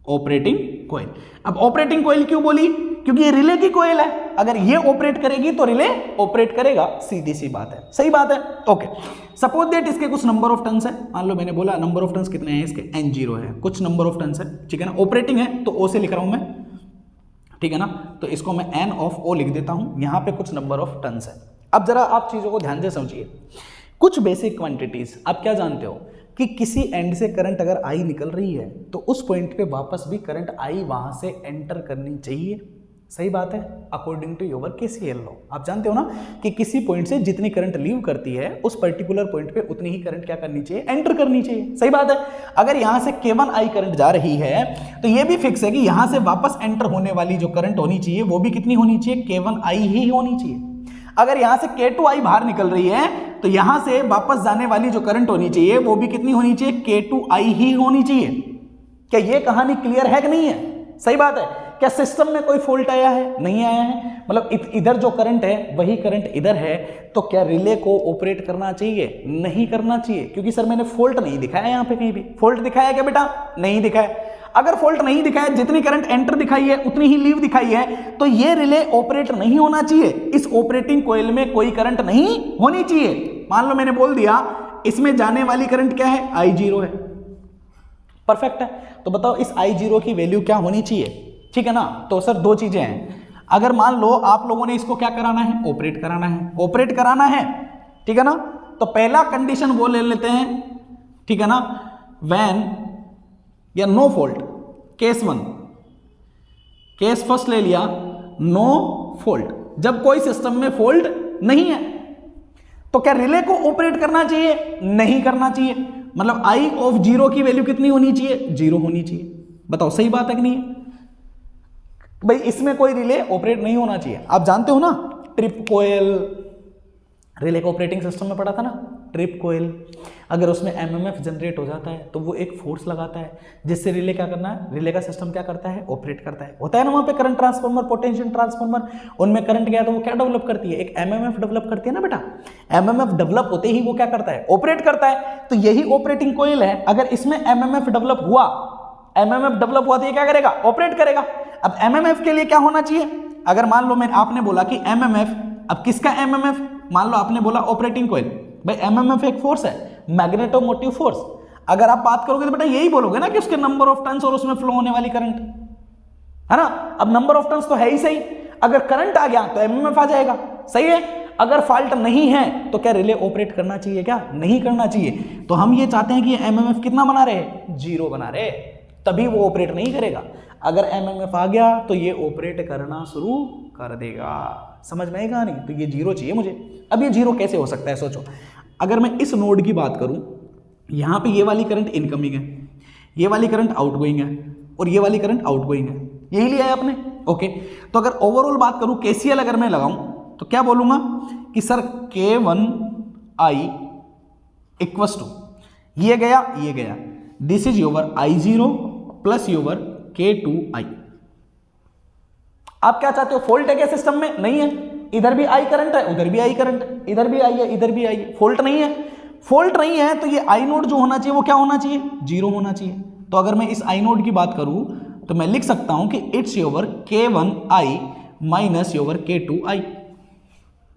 ऑपरेटिंग कोयल। अब ऑपरेटिंग कोयल क्यों बोली, क्योंकि ये रिले की कोयल है, अगर ये ऑपरेट करेगी तो रिले ऑपरेट करेगा, सीधी सी बात है, सही बात है, ओके। सपोज दैट इसके कुछ नंबर ऑफ टर्न्स है, मान लो मैंने बोला नंबर ऑफ टर्न्स कितने हैं इसके, n0 है, कुछ नंबर ऑफ टर्न्स है, ठीक है ना, ऑपरेटिंग है तो O से लिख रहा हूं मैं, ठीक है ना, तो इसको मैं n ऑफ O लिख देता हूं, यहां पे कुछ नंबर ऑफ टर्न्स है। अब जरा आप चीजों को ध्यान से समझिए, कुछ बेसिक क्वांटिटीज, आप क्या जानते हो कि किसी एंड से करंट अगर I निकल रही है तो उस पॉइंट पे वापस भी करंट I वहां से एंटर करनी चाहिए, सही बात है, according to your KCL law. आप जानते हो ना कि किसी पॉइंट से जितनी करंट लीव करती है उस पर्टिकुलर पॉइंट पे उतनी ही करंट क्या करनी चाहिए, एंटर करनी चाहिए, सही बात है। अगर यहां से K1I करंट जा रही है तो ये भी फिक्स है कि यहां से वापस एंटर होने वाली जो करंट होनी चाहिए वो भी कितनी होनी चाहिए, K1I ही होनी चाहिए। अगर यहां से K2I बाहर निकल रही है तो यहां से वापस जाने वाली जो करंट होनी चाहिए वो भी कितनी होनी चाहिए, K2I ही होनी चाहिए। क्या ये कहानी क्लियर है कि नहीं है, सही बात है। क्या सिस्टम में कोई फॉल्ट आया है, नहीं आया है, मतलब इधर जो करंट है वही करंट इधर है, तो क्या रिले को ऑपरेट करना चाहिए, नहीं करना चाहिए, क्योंकि सर मैंने फॉल्ट नहीं दिखाया यहां पे, कहीं भी फॉल्ट दिखाया क्या बेटा, नहीं दिखाया। अगर फॉल्ट नहीं दिखाया, जितनी करंट एंटर दिखाई है उतनी ही लीव दिखाई है, तो ये रिले ऑपरेट नहीं होना चाहिए, इस ऑपरेटिंग कोयल में कोई करंट नहीं होनी चाहिए। मान लो मैंने बोल दिया इसमें जाने वाली करंट क्या है, I0 है, परफेक्ट है। तो बताओ इस I0 की वैल्यू क्या होनी चाहिए, ठीक है ना। तो सर दो चीजें हैं, अगर मान लो आप लोगों ने इसको क्या कराना है, ऑपरेट कराना है, ऑपरेट कराना है, ठीक है ना, तो पहला कंडीशन वो ले लेते हैं, ठीक है ना, व्हेन या no fault, case 1, case first ले लिया, नो फॉल्ट, जब कोई सिस्टम में फॉल्ट नहीं है तो क्या रिले को ऑपरेट करना चाहिए, नहीं करना चाहिए, मतलब I ऑफ 0 की वैल्यू कितनी होनी चाहिए, 0 होनी चाहिए। बताओ सही बात है कि नहीं, भाई इसमें कोई रिले ऑपरेट नहीं होना चाहिए। आप जानते हो ना ट्रिप कोयल, रिले को ऑपरेटिंग सिस्टम में पढ़ा था ना, ट्रिप कोयल, अगर उसमें MMF जनरेट हो जाता है तो वो एक फोर्स लगाता है जिससे रिले क्या करना है, रिले का सिस्टम क्या करता है, ऑपरेट करता है। होता है ना वहां पे करंट ट्रांसफार्मर, पोटेंशियल ट्रांसफार्मर, उनमें करंट गया तो वो क्या डेवलप करती है, एक MMF डेवलप करती है ना बेटा। MMF डेवलप होते ही वो क्या करता है, ऑपरेट करता है। तो यही ऑपरेटिंग कोयल है, अगर इसमें MMF डेवलप हुआ, MMF डेवलप हुआ तो ये क्या करेगा, ऑपरेट करेगा। अब MMF के लिए क्या होना चाहिए, अगर मान लो मैं आपने बोला कि MMF, अब किसका MMF, मान लो आपने बोला ऑपरेटिंग कोयल, भाई MMF एक फोर्स है, मैग्नेटोमोटिव फोर्स। अगर आप बात करोगे तो बेटा यही बोलोगे ना कि उसके नंबर ऑफ टर्न्स और उसमें फ्लो होने वाली करंट, है ना। अब नंबर ऑफ टर्न्स तो है ही सही, अगर करंट आ गया तो MMF आ जाएगा, सही है। अगर फॉल्ट नहीं है तो क्या रिले ऑपरेट करना चाहिए, क्या नहीं करना चाहिए। तो हम ये चाहते हैं कि MMF कितना बना रहे, 0 बना रहे, तभी वो ऑपरेट नहीं करेगा। अगर MMF आ गया तो ये ऑपरेट करना शुरू कर देगा, समझ में आएगा नहीं। तो ये 0 चाहिए मुझे। अब ये 0 कैसे हो सकता है, सोचो, अगर मैं इस नोड की बात करूं, यहां पे ये वाली करंट इनकमिंग है, ये वाली करंट आउटगोइंग है, और ये वाली करंट आउटगोइंग है, यही लिया है आपने, ओके। तो अगर ओवरऑल बात करूं, KCL अगर मैं लगाऊं तो क्या बोलूंगा कि सर K1I इक्वस टू ये गया, this is your I0 plus your K2I। आप क्या चाहते हो, फॉल्ट है क्या सिस्टम में, नहीं है, इधर भी I करंट है, उधर भी I करंट है, इधर भी I है, इधर भी I है, फॉल्ट नहीं है। फॉल्ट नहीं है तो ये I नोड जो होना चाहिए वो क्या होना चाहिए, 0 होना चाहिए। तो अगर मैं इस I नोड की बात करूं तो मैं लिख सकता हूं कि it's your K1I minus your K2I,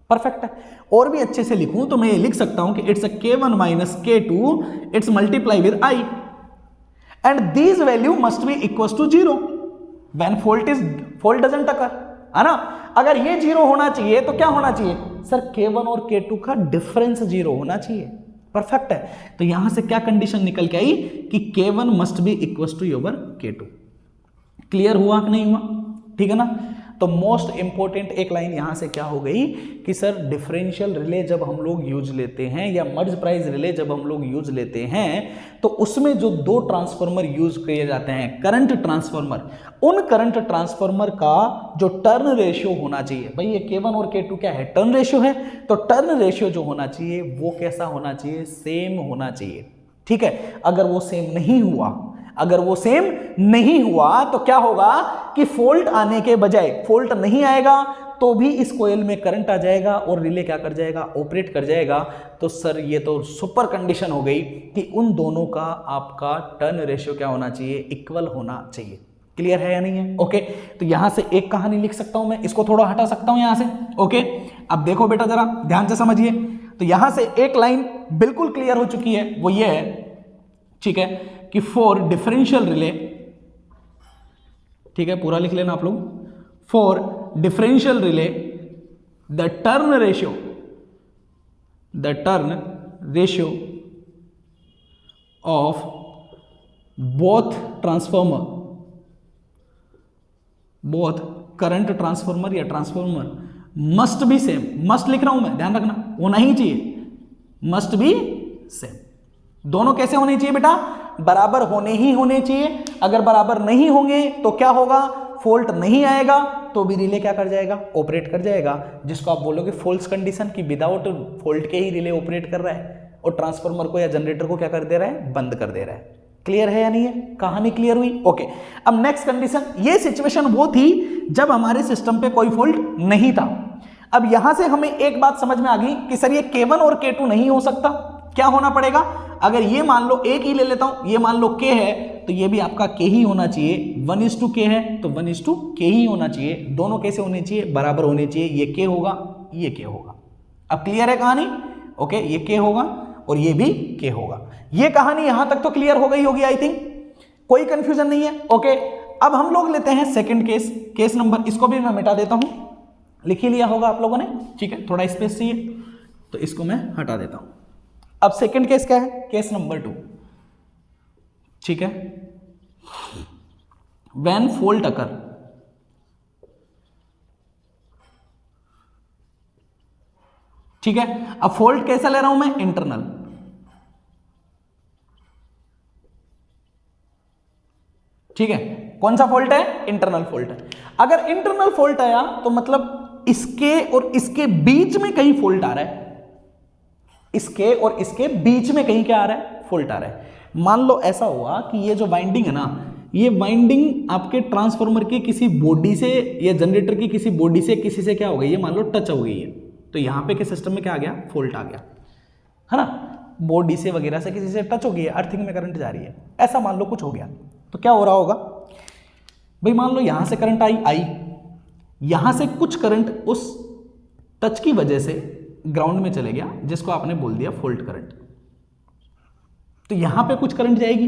perfect है। और भी अच्छे से लिखूं तो मैं ये लिख सकता हूं कि it's K1 minus K2, it's multiply with I, and these value must be equals to 0 when fault doesn't occur, है ना। अगर ये 0 होना चाहिए तो क्या होना चाहिए सर, K1 और K2 का डिफरेंस 0 होना चाहिए, परफेक्ट है। तो यहां से क्या कंडीशन निकल के आई कि K1 must be equals to your K2। Clear हुआ कि नहीं हुआ, ठीक है ना। तो मोस्ट इंपॉर्टेंट एक लाइन यहां से क्या हो गई कि सर डिफरेंशियल रिले जब हम लोग यूज लेते हैं या मर्ज प्राइस रिले जब हम लोग यूज लेते हैं तो उसमें जो दो ट्रांसफार्मर यूज किए जाते हैं करंट ट्रांसफार्मर, उन करंट ट्रांसफार्मर का जो टर्न रेशियो होना चाहिए, भाई ये K1 और K2 क्या है, टर्न रेशियो है, तो टर्न रेशियो जो होना चाहिए वो कैसा होना चाहिए, सेम होना चाहिए। ठीक है, अगर वो सेम नहीं हुआ, अगर वो सेम नहीं हुआ तो क्या होगा कि फॉल्ट आने के बजाय, फॉल्ट नहीं आएगा तो भी इस कोयल में करंट आ जाएगा और रिले क्या कर जाएगा, ऑपरेट कर जाएगा। तो सर ये तो सुपर कंडीशन हो गई कि उन दोनों का आपका टर्न रेशियो क्या होना चाहिए, इक्वल होना चाहिए। क्लियर है या नहीं है? ओके, तो यहां से एक कहानी लिख सकता हूं मैं, इसको थोड़ा हटा सकता हूं यहां से। ओके, अब देखो बेटा जरा ध्यान से समझिए, तो यहां से एक लाइन बिल्कुल क्लियर हो चुकी है, वो ये है, ठीक है, कि फॉर डिफरेंशियल रिले, ठीक है पूरा लिख लेना आप लोग, for differential relay the turn ratio of both transformer, both current transformer या transformer must be same, must लिख रहा हूं मैं, ध्यान रखना, होना ही चाहिए, मस्ट बी सेम। दोनों कैसे होने चाहिए बेटा, बराबर होने ही होने चाहिए। अगर बराबर नहीं होंगे तो क्या होगा, फॉल्ट नहीं आएगा तो भी रिले क्या कर जाएगा, ऑपरेट कर जाएगा, जिसको आप बोलोगे फॉल्स कंडीशन, कि विदाउट फॉल्ट के ही रिले ऑपरेट कर रहा है और ट्रांसफार्मर को या जनरेटर को क्या कर दे रहा है, बंद कर दे रहा है। क्लियर है या नहीं है, कहानी क्लियर हुई? ओके, अब नेक्स्ट कंडीशन, ये सिचुएशन वो थी जब हमारे सिस्टम पे कोई फॉल्ट नहीं था। अब यहां से हमें एक बात समझ में आ गई कि सर ये K1 और K2 नहीं हो सकता, क्या होना पड़ेगा, अगर ये मान लो एक ही ले लेता हूं, ये मान लो K है तो ये भी आपका K ही होना चाहिए, 1:K है तो 1:K ही होना चाहिए, दोनों कैसे होने चाहिए, बराबर होने चाहिए, ये K होगा ये K होगा। अब क्लियर है कहानी? ओके, ये K होगा और ये भी K होगा। ये कहानी यहां तक तो क्लियर हो गई होगी आई थिंक, कोई कंफ्यूजन नहीं है। ओके, अब हम लोग लेते हैं सेकंड केस, केस नंबर, इसको भी मैं मिटा देता हूं, लिख ही लिया होगा आप लोगों ने, ठीक है, थोड़ा स्पेस चाहिए तो इसको मैं हटा देता हूं। अब सेकंड केस क्या है, केस नंबर 2, ठीक है, व्हेन फॉल्ट अकर, ठीक है, अब फॉल्ट कैसा ले रहा हूं मैं, इंटरनल, ठीक है, कौन सा फॉल्ट है, इंटरनल फॉल्ट है। अगर इंटरनल फॉल्ट आया तो मतलब इसके और इसके बीच में कहीं फॉल्ट आ रहा है, इसके और इसके बीच में कहीं क्या आ रहा है, फॉल्ट आ रहा है। मान लो ऐसा हुआ कि ये जो वाइंडिंग है ना, ये वाइंडिंग आपके ट्रांसफार्मर की किसी बॉडी से या जनरेटर की किसी बॉडी से किसी से क्या हो गई है, मान लो टच हो गई है, तो यहां पे के सिस्टम में क्या आ गया, फॉल्ट आ गया, है ना, बॉडी से वगैरह से किसी से टच हो गई है, अर्थिंग में करंट जा रही है, ऐसा मान लो कुछ हो गया, तो क्या हो रहा होगा भाई, मान लो यहां से करंट आई, यहां से कुछ करंट उस टच की वजह से ग्राउंड में चले गया, जिसको आपने बोल दिया फॉल्ट करंट, तो यहां पे कुछ करंट जाएगी,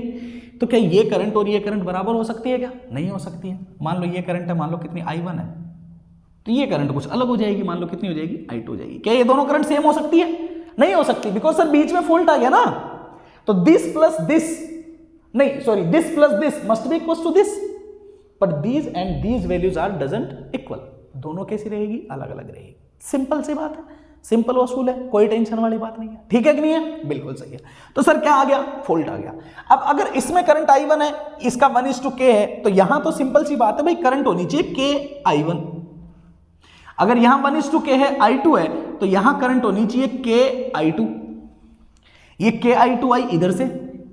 तो क्या ये करंट और ये करंट बराबर हो सकती है क्या, नहीं हो सकती है। मान लो ये करंट है, मान लो कितनी I1 है, तो ये करंट कुछ अलग हो जाएगी, मान लो कितनी हो जाएगी, I2 हो जाएगी। क्या ये दोनों करंट सेम हो सकती है, नहीं हो सकती, बिकॉज सर बीच में फॉल्ट आ गया ना, तो दिस प्लस दिस, नहीं sorry, this plus this must be equal to this, but these and these values are doesn't equal, दोनों कैसी रहेगी, अलग अलग रहेगी। सिंपल सी बात है, सिंपल वसूल है, कोई टेंशन वाली बात नहीं है, ठीक है कि नहीं है, बिल्कुल सही है। तो सर क्या आ गया, फॉल्ट आ गया। अब अगर इसमें करंट I1 है, इसका 1:K है, तो यहां तो सिंपल सी बात है भाई, करंट होनी चाहिए KI1, अगर यहां 1:K है, I2 है, तो यहां करंट होनी चाहिए KI2, ये KI2 आई इधर से,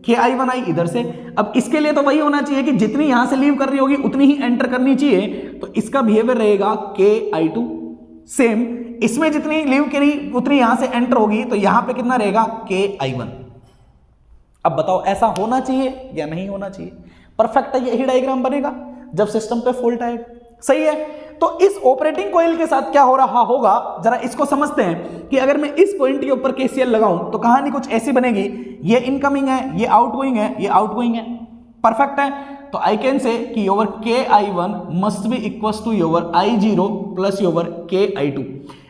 KI1 आई इधर से। अब इसके लिए तो वही होना चाहिए कि जितनी यहां से लीव कर रही होगी उतनी ही एंटर करनी चाहिए, तो इसका बिहेवियर रहेगा KI2 सेम, इसमें जितनी लीव करी उतनी यहां से एंटर होगी, तो यहां पे कितना रहेगा, KI1। अब बताओ ऐसा होना चाहिए या नहीं होना चाहिए, परफेक्ट है, यही डायग्राम बनेगा जब सिस्टम पे फॉल्ट आएगा, सही है। तो इस ऑपरेटिंग कॉइल के साथ क्या हो रहा होगा, जरा इसको समझते हैं कि अगर मैं इस पॉइंट के ऊपर KCL लगाऊं तो कहानी कुछ ऐसी बनेगी, ये इनकमिंग है, ये आउटगोइंग है, ये आउटगोइंग है, परफेक्ट है। तो आई कैन से कि your KI1 must be equal to your I0 plus your KI2।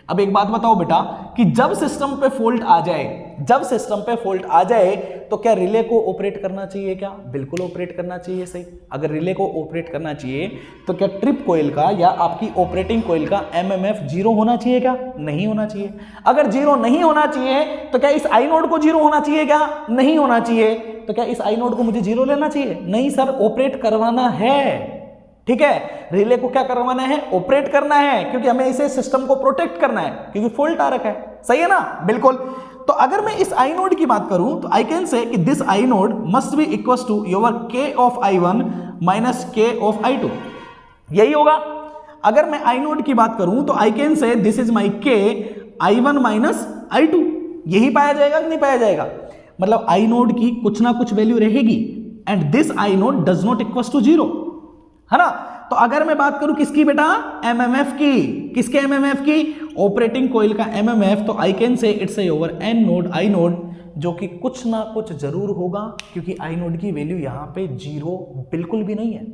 अब एक बात बताओ बेटा कि जब सिस्टम पे फॉल्ट आ जाए, जब सिस्टम पे फॉल्ट आ जाए तो क्या रिले को ऑपरेट करना चाहिए? क्या बिल्कुल ऑपरेट करना चाहिए। सही, अगर रिले को ऑपरेट करना चाहिए तो क्या ट्रिप कोयल का या आपकी ऑपरेटिंग कोयल का एमएमएफ जीरो होना चाहिए? क्या नहीं होना चाहिए। अगर जीरो नहीं होना चाहिए तो क्या इस आई नोड को जीरो होना चाहिए? क्या नहीं होना चाहिए। तो क्या इस आई नोड को मुझे जीरो लेना चाहिए? नहीं सर, ऑपरेट करवाना है। ठीक है, रिले को क्या करवाना है? ऑपरेट करना है, क्योंकि हमें इसे सिस्टम को प्रोटेक्ट करना है, क्योंकि फॉल्ट आ रखा है। सही है ना? बिल्कुल। तो अगर मैं इस आई नोड की बात करूं तो आई कैन से कि this I naught must be equal to your K of I1 minus K of I2, यही होगा। अगर मैं आई नोड की बात करूं तो आई कैन से दिस इज माई के I1 माइनस I2, यही पाया जाएगा कि नहीं पाया जाएगा? मतलब आई नोड की कुछ ना कुछ वैल्यू रहेगी and this I naught does not equal to zero, है ना? तो अगर मैं बात करूं किसकी बेटा? एमएमएफ की। किसके एमएमएफ की? ऑपरेटिंग कोयल का एमएमएफ। तो I can say it's over an naught I naught, जो कि कुछ ना कुछ जरूर होगा, क्योंकि आई नोड की वैल्यू यहां पे जीरो बिल्कुल भी नहीं है।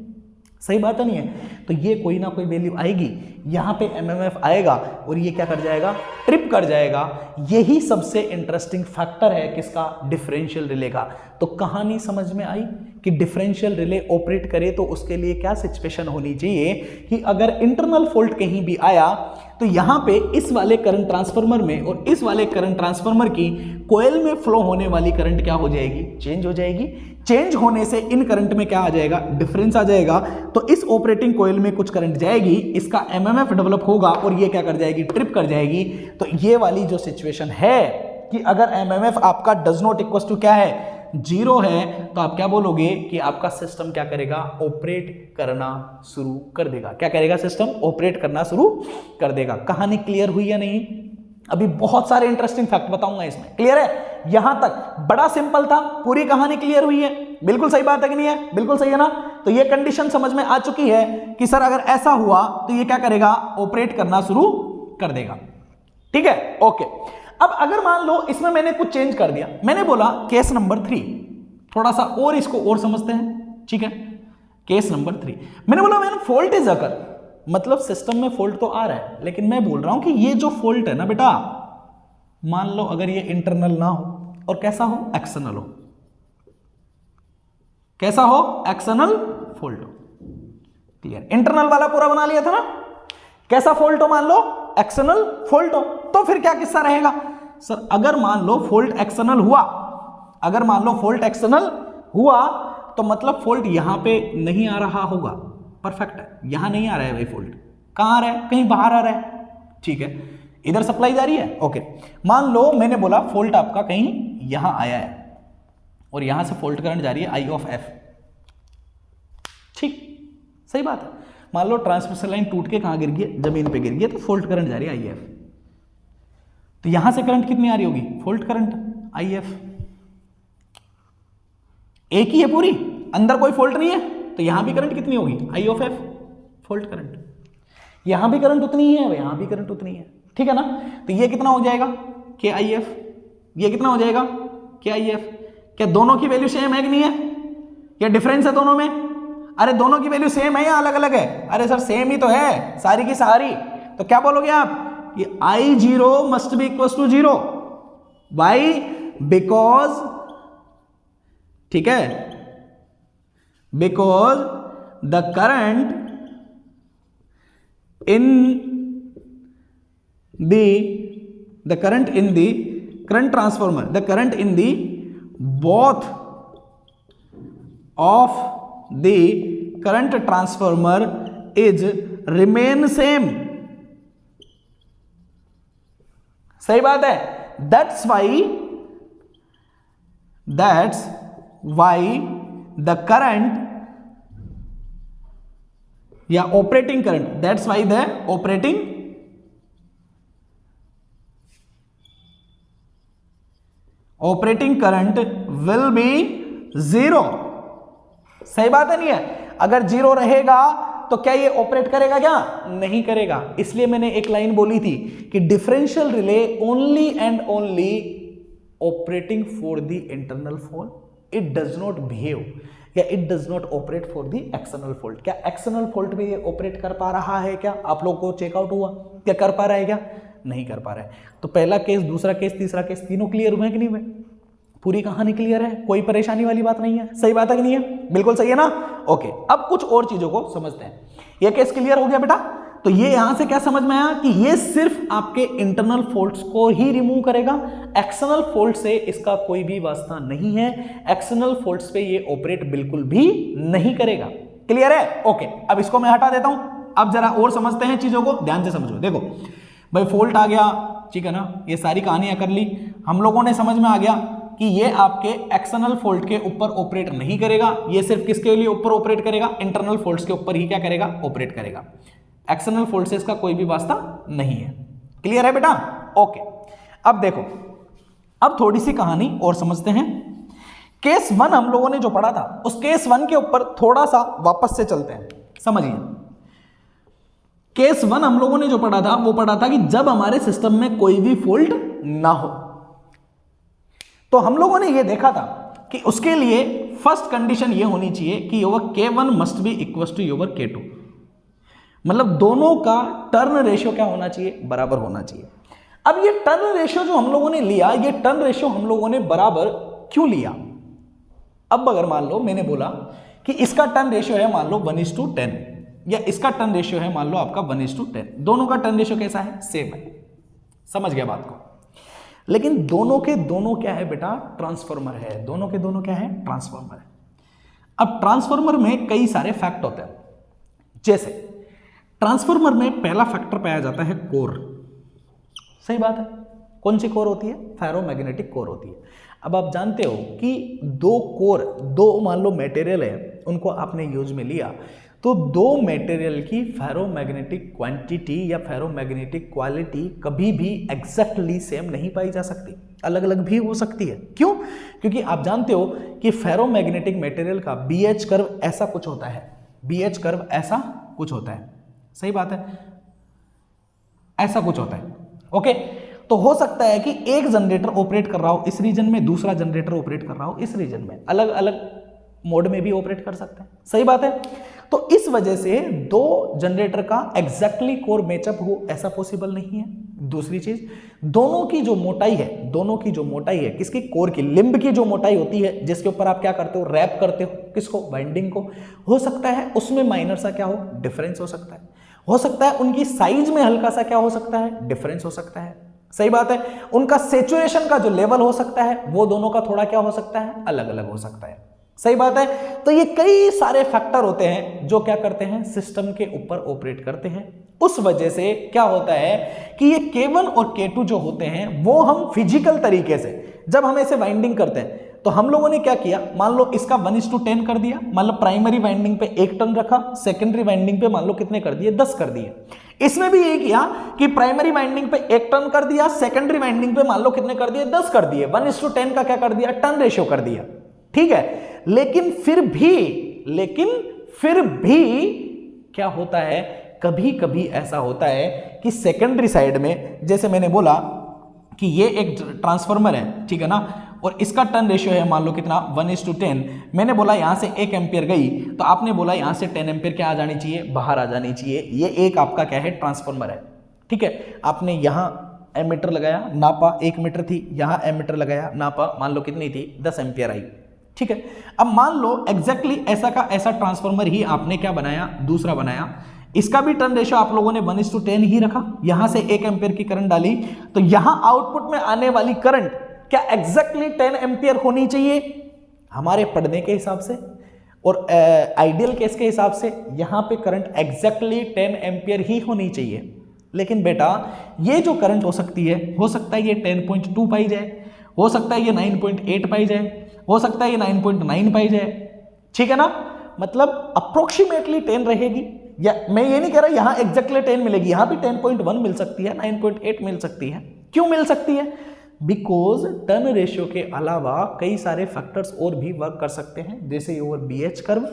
सही बात है नहीं है? तो ये कोई ना कोई वैल्यू आएगी, यहां पे एमएमएफ आएगा और ये क्या कर जाएगा? ट्रिप कर जाएगा। यही सबसे इंटरेस्टिंग फैक्टर है किसका? डिफरेंशियल रिले का। तो कहानी समझ में आई कि डिफरेंशियल रिले ऑपरेट करे तो उसके लिए क्या सिचुएशन होनी चाहिए कि अगर इंटरनल फॉल्ट कहीं भी आया तो यहां पे इस वाले करंट ट्रांसफार्मर में और इस वाले करंट ट्रांसफार्मर की कोयल में फ्लो होने वाली करंट क्या हो जाएगी? चेंज हो जाएगी। चेंज होने से इन करंट में क्या आ जाएगा? डिफरेंस आ जाएगा। तो इस ऑपरेटिंग कोयल में कुछ करंट जाएगी, इसका एमएमएफ डेवलप होगा और ये क्या कर जाएगी? ट्रिप कर जाएगी। तो ये वाली जो सिचुएशन है कि अगर एमएमएफ आपका डज नॉट इक्वल टू क्या है? जीरो है, तो आप क्या बोलोगे कि आपका सिस्टम क्या करेगा? ऑपरेट करना शुरू कर देगा। क्या करेगा? सिस्टम ऑपरेट करना शुरू कर देगा। कहानी क्लियर हुई या नहीं? अभी बहुत सारे इंटरेस्टिंग फैक्ट बताऊंगा इसमें। क्लियर है? यहां तक बड़ा सिंपल था, पूरी कहानी क्लियर हुई है। बिल्कुल सही बात है कि नहीं है? बिल्कुल सही है ना? तो ये कंडीशन समझ में आ चुकी है कि सर अगर ऐसा हुआ तो ये क्या करेगा? ऑपरेट करना शुरू कर देगा। ठीक है, ओके। अब अगर मान लो इसमें मैंने कुछ चेंज कर दिया, मैंने बोला केस नंबर 3, थोड़ा सा और इसको और समझते हैं। ठीक है, केस नंबर 3 मैंने बोला मैंने फॉल्ट इज अकर, मतलब सिस्टम में फॉल्ट तो आ रहा है, लेकिन मैं बोल रहा हूं कि ये जो फॉल्ट है ना बेटा, मान लो अगर ये इंटरनल ना हो और कैसा हो? एक्सटर्नल हो। कैसा हो? एक्सटर्नल फॉल्ट हो। क्लियर? इंटरनल वाला पूरा बना लिया था ना? कैसा फॉल्ट हो? मान लो एक्सटर्नल फॉल्ट हो, तो फिर क्या किस्सा रहेगा? सर अगर मान लो फॉल्ट एक्सटर्नल हुआ, अगर मान लो फॉल्ट एक्सटर्नल हुआ तो मतलब फॉल्ट यहां पे नहीं आ रहा होगा। परफेक्ट है, यहां नहीं आ रहा है भाई फॉल्ट। कहां आ रहा है? कहीं बाहर आ रहा है। ठीक है, इधर सप्लाई जा रही है। ओके, मान लो मैंने बोला फॉल्ट आपका कहीं यहां आया है और यहां से फॉल्ट करंट जा रही है आई ऑफ एफ। ठीक, सही बात है। मान लो ट्रांसमिशन लाइन टूट के कहां गिर गई? जमीन पे गिर गई, तो फॉल्ट करंट जा रही है आई एफ। तो यहां से करंट कितनी आ रही होगी? Fault current I F. एक ही है पूरी, अंदर कोई फॉल्ट नहीं है, तो यहां भी करंट कितनी होगी? आई ऑफ एफ, फॉल्ट करंट। यहां भी करंट उतनी ही है, यहां भी करंट उतनी है। ठीक है ना? तो ये कितना हो जाएगा? के आई एफ। ये कितना हो जाएगा? के आई एफ। क्या दोनों की वैल्यू सेम है कि नहीं है? क्या डिफरेंस है दोनों में? अरे दोनों की वैल्यू सेम है या अलग अलग है? अरे सर सेम ही तो है, सारी की सारी। तो क्या बोलोगे आप? ये I zero must be equal to zero. Why? Because, ठीक है, because the current in the current in the current transformer, the current in the both of the current transformer is remain same. सही बात है। that's why the current या operating current, that's why the operating current will be zero. सही बात है नहीं है? अगर जीरो रहेगा तो क्या ये ऑपरेट करेगा? क्या नहीं करेगा। इसलिए मैंने एक लाइन बोली थी कि differential relay only and only operating for the internal fault, it does not behave या it does not operate for the external fault. क्या एक्सटर्नल फॉल्ट में ये ऑपरेट कर पा रहा है? क्या आप लोग को चेकआउट हुआ? क्या कर पा रहा है? क्या नहीं कर पा रहे। तो पहला केस, दूसरा केस, तीसरा केस, तीनों क्लियर हुए कि नहीं हुए? पूरी कहानी क्लियर है, कोई परेशानी वाली बात नहीं है। सही बात है कि नहीं है? बिल्कुल सही है ना? ओके, अब कुछ और चीजों को समझते हैं। ये केस क्लियर हो गया बेटा? तो ये यहां से क्या समझ में आया कि ये सिर्फ आपके इंटरनल फॉल्ट्स को ही रिमूव करेगा, एक्सटर्नल फॉल्ट से इसका कोई भी वास्ता नहीं है, एक्सटर्नल फॉल्ट्स पे ये ऑपरेट बिल्कुल भी नहीं करेगा। क्लियर है? ओके, अब इसको मैं हटा देता हूं। अब जरा और समझते हैं चीजों को, ध्यान से समझो। देखो भाई, फॉल्ट आ गया, ठीक है ना, ये सारी कहानियां कर ली हम लोगों ने, समझ में आ गया कि ये आपके एक्सटर्नल फॉल्ट के ऊपर ऑपरेट नहीं करेगा, ये सिर्फ किसके लिए ऊपर ऑपरेट करेगा? इंटरनल फॉल्ट्स के ऊपर ही क्या करेगा? ऑपरेट करेगा। एक्सटर्नल फॉल्ट से इसका कोई भी वास्ता नहीं है। क्लियर है बेटा? ओके, अब देखो, अब थोड़ी सी कहानी और समझते हैं। केस 1 हम लोगों ने जो पढ़ा था, उस केस 1 के ऊपर थोड़ा सा वापस से चलते हैं, समझिए। केस 1 हम लोगों ने जो पढ़ा था, वो पढ़ा था कि जब हमारे सिस्टम में कोई भी फॉल्ट ना हो, तो हम लोगों ने ये देखा था कि उसके लिए फर्स्ट कंडीशन ये होनी चाहिए कि your K1 must be equal to your K2, मतलब दोनों का टर्न रेशियो क्या होना चाहिए? बराबर होना चाहिए। अब ये टर्न रेशियो जो हम लोगों ने लिया, ये टर्न रेशियो हम लोगों ने बराबर क्यों लिया? अब अगर मान लो मैंने बोला कि इसका टर्न रेशियो है मान लो 1:10, या इसका टर्न रेशियो है मान लो आपका 1:10, दोनों का टर्न रेशियो कैसा है? सेम है। समझ गया बात को? लेकिन दोनों के दोनों क्या है बेटा? ट्रांसफॉर्मर है। दोनों के दोनों क्या है? ट्रांसफॉर्मर है। अब ट्रांसफॉर्मर में कई सारे फैक्ट होते हैं, जैसे ट्रांसफॉर्मर में पहला फैक्टर पाया जाता है कोर। सही बात है। कौन सी कोर होती है? फेरोमैग्नेटिक कोर होती है। अब आप जानते हो कि दो कोर, दो मान लो मटेरियल है, उनको आपने यूज में लिया, तो दो मटेरियल की फेरोमैग्नेटिक क्वांटिटी या फेरोमैग्नेटिक क्वालिटी कभी भी एग्जैक्टली सेम नहीं पाई जा सकती, अलग अलग भी हो सकती है। क्यों? क्योंकि आप जानते हो कि फेरोमैग्नेटिक मटेरियल का BH कर्व ऐसा कुछ होता है, BH कर्व ऐसा कुछ होता है। सही बात है, ऐसा कुछ होता है। ओके, तो हो सकता है कि एक जनरेटर ऑपरेट कर रहा हो इस रीजन में, दूसरा जनरेटर ऑपरेट कर रहा हो इस रीजन में, अलग अलग मोड में भी ऑपरेट कर सकते हैं। सही बात है। तो इस वजह से दो जनरेटर का एग्जैक्टली कोर मैचअप हो ऐसा पॉसिबल नहीं है। दूसरी चीज, दोनों की जो मोटाई है, दोनों की जो मोटाई है, किसकी? कोर की, लिंब की जो मोटाई होती है, जिसके ऊपर आप क्या करते हो? रैप करते हो, किसको? वाइंडिंग को। हो सकता है उसमें माइनर सा क्या हो? डिफरेंस हो सकता है। हो सकता है उनकी साइज में हल्का सा क्या हो सकता है? डिफरेंस हो सकता है। सही बात है। उनका सैचुरेशन का जो लेवल हो सकता है, वो दोनों का थोड़ा क्या हो सकता है? अलग अलग हो सकता है। सही बात है। तो ये कई सारे फैक्टर होते हैं जो क्या करते हैं? सिस्टम के ऊपर ऑपरेट करते हैं। उस वजह से क्या होता है कि ये K1 और K2 जो होते हैं, वो हम फिजिकल तरीके से जब हम ऐसे वाइंडिंग करते हैं, तो हम लोगों ने क्या किया? मान लो इसका 1:10 कर दिया, मान लो प्राइमरी वाइंडिंग पे 1 टर्न रखा, सेकेंडरी वाइंडिंग पे मान लो कितने कर दिए? 10 कर दिए। इसमें भी ये किया कि प्राइमरी वाइंडिंग पे 1 टर्न कर दिया, सेकेंडरी वाइंडिंग पे मान लो कितने कर दिए? 10 कर दिए। 1:10 का क्या कर दिया? टर्न रेशियो कर दिया। ठीक है। लेकिन फिर भी क्या होता है? कभी कभी ऐसा होता है कि सेकेंडरी साइड में, जैसे मैंने बोला कि ये एक ट्रांसफार्मर है, ठीक है ना, और इसका टर्न रेशियो है मान लो कितना? 1:10। मैंने बोला यहां से 1 एम्पियर गई, तो आपने बोला यहां से 10 एम्पियर क्या आ जानी चाहिए? बाहर आ जानी चाहिए। ये एक आपका क्या है? ट्रांसफार्मर है। ठीक है। आपने यहां एमीटर लगाया, नापा, 1 मीटर थी, यहां एमीटर लगाया, नापा, मान लो कितनी थी? 10 एम्पियर आई। ठीक है। अब मान लो एग्जैक्टली ऐसा का ऐसा ट्रांसफार्मर ही आपने क्या बनाया? दूसरा बनाया। इसका भी टर्न रेशियो आप लोगों ने 1:10 ही रखा, यहां से 1 एम्पियर की करंट डाली, तो यहां आउटपुट में आने वाली करंट क्या एग्जैक्टली 10 एम्पियर होनी चाहिए हमारे पढ़ने के हिसाब से, और आइडियल केस के हिसाब से यहां पे करंट एग्जैक्टली 10 एम्पियर ही होनी चाहिए। लेकिन बेटा ये जो करंट हो सकती है, हो सकता है ये 10.2 पाई जाए, हो सकता है ये 9.8 पाई जाए, हो सकता है ये 9.9 पाई जाए। ठीक है ना, मतलब अप्रोक्सीमेटली 10 रहेगी। या मैं ये नहीं कह रहा यहां एग्जैक्टली 10 मिलेगी, यहां भी 10.1 मिल सकती है, 9.8 मिल सकती है। क्यों मिल सकती है? बिकॉज टर्न रेशियो के अलावा कई सारे फैक्टर्स और भी वर्क कर सकते हैं, जैसे your BH curve.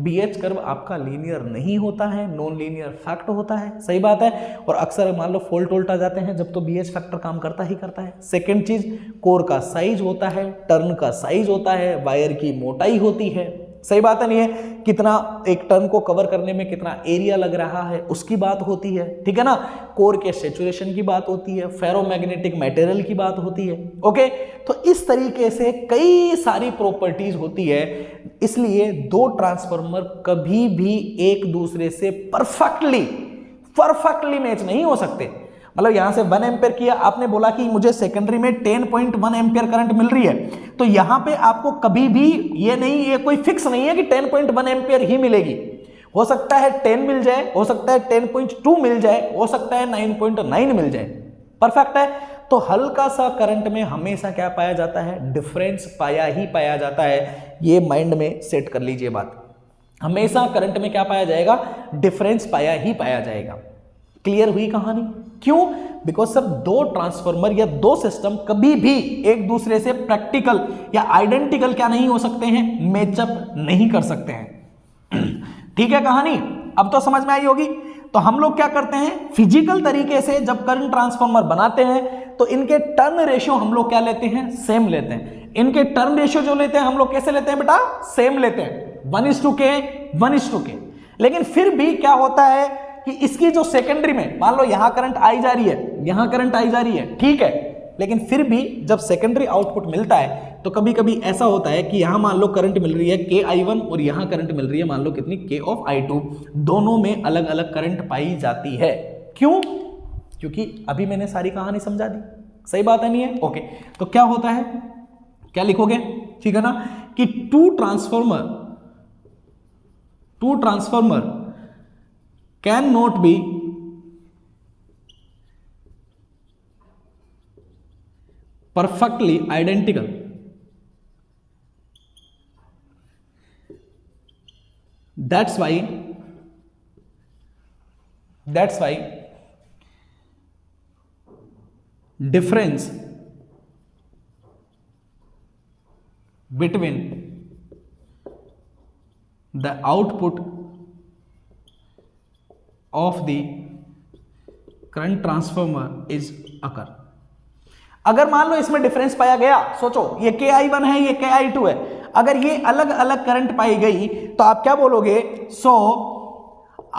BH curve आपका लीनियर नहीं होता है, नॉन लीनियर फैक्ट होता है। सही बात है। और अक्सर मान लो फॉल्ट उल्टा जाते हैं जब, तो BH फैक्टर काम करता ही करता है। सेकेंड चीज, कोर का साइज होता है, टर्न का साइज होता है, वायर की मोटाई होती है। सही बात है नहीं है, कितना एक टर्न को कवर करने में कितना एरिया लग रहा है उसकी बात होती है, ठीक है ना। कोर के सैचुरेशन की बात होती है, फेरोमैग्नेटिक मटेरियल की बात होती है। ओके, तो इस तरीके से कई सारी प्रॉपर्टीज होती है, इसलिए दो ट्रांसफार्मर कभी भी एक दूसरे से परफेक्टली मैच नहीं हो सकते। मतलब यहां से 1 एम्पियर किया, आपने बोला कि मुझे सेकेंडरी में 10.1 एम्पियर करंट मिल रही है, तो यहां पे आपको कभी भी ये कोई फिक्स नहीं है कि 10.1 एम्पियर ही मिलेगी। हो सकता है 10 मिल जाए, हो सकता है 10.2 मिल जाए, हो सकता है 9.9 मिल जाए। परफेक्ट है। तो हल्का सा करंट में हमेशा क्या पाया जाता है, डिफरेंस पाया जाता है। ये माइंड में सेट कर लीजिए बात, हमेशा करंट में क्या पाया जाएगा, डिफरेंस पाया जाएगा। क्लियर हुई कहानी? क्यों? बिकॉज सर दो ट्रांसफार्मर या दो सिस्टम कभी भी एक दूसरे से प्रैक्टिकल या आइडेंटिकल क्या नहीं हो सकते हैं, मैचअप नहीं कर सकते हैं। ठीक है कहानी, अब तो समझ में आई होगी। तो हम लोग क्या करते हैं, फिजिकल तरीके से जब करंट ट्रांसफार्मर बनाते हैं तो इनके टर्न रेशियो हम लोग क्या लेते हैं, सेम लेते हैं। इनके टर्न रेशियो जो लेते हैं हम लोग कैसे लेते हैं बेटा, सेम लेते हैं, 1:k। लेकिन फिर भी क्या होता है कि इसकी जो सेकेंडरी में मान लो यहां करंट आई जा रही है, यहां करंट आई जा रही है, ठीक है, लेकिन फिर भी जब सेकेंडरी आउटपुट मिलता है तो कभी कभी ऐसा होता है कि यहां मान लो करंट मिल रही है KI1 और यहां करंट मिल रही है मान लो कितनी, K(I2), दोनों में अलग अलग करंट पाई जाती है। क्यों? क्योंकि अभी मैंने सारी कहानी समझा दी। सही बात है नहीं है? ओके, तो क्या होता है, क्या लिखोगे, ठीक है ना, कि two transformer can not be perfectly identical. That's why difference between the output of the current transformer is occur. अगर मान लो इसमें डिफरेंस पाया गया, सोचो ये KI1 है, ये KI2 है, अगर ये अलग अलग करंट पाई गई तो आप क्या बोलोगे, so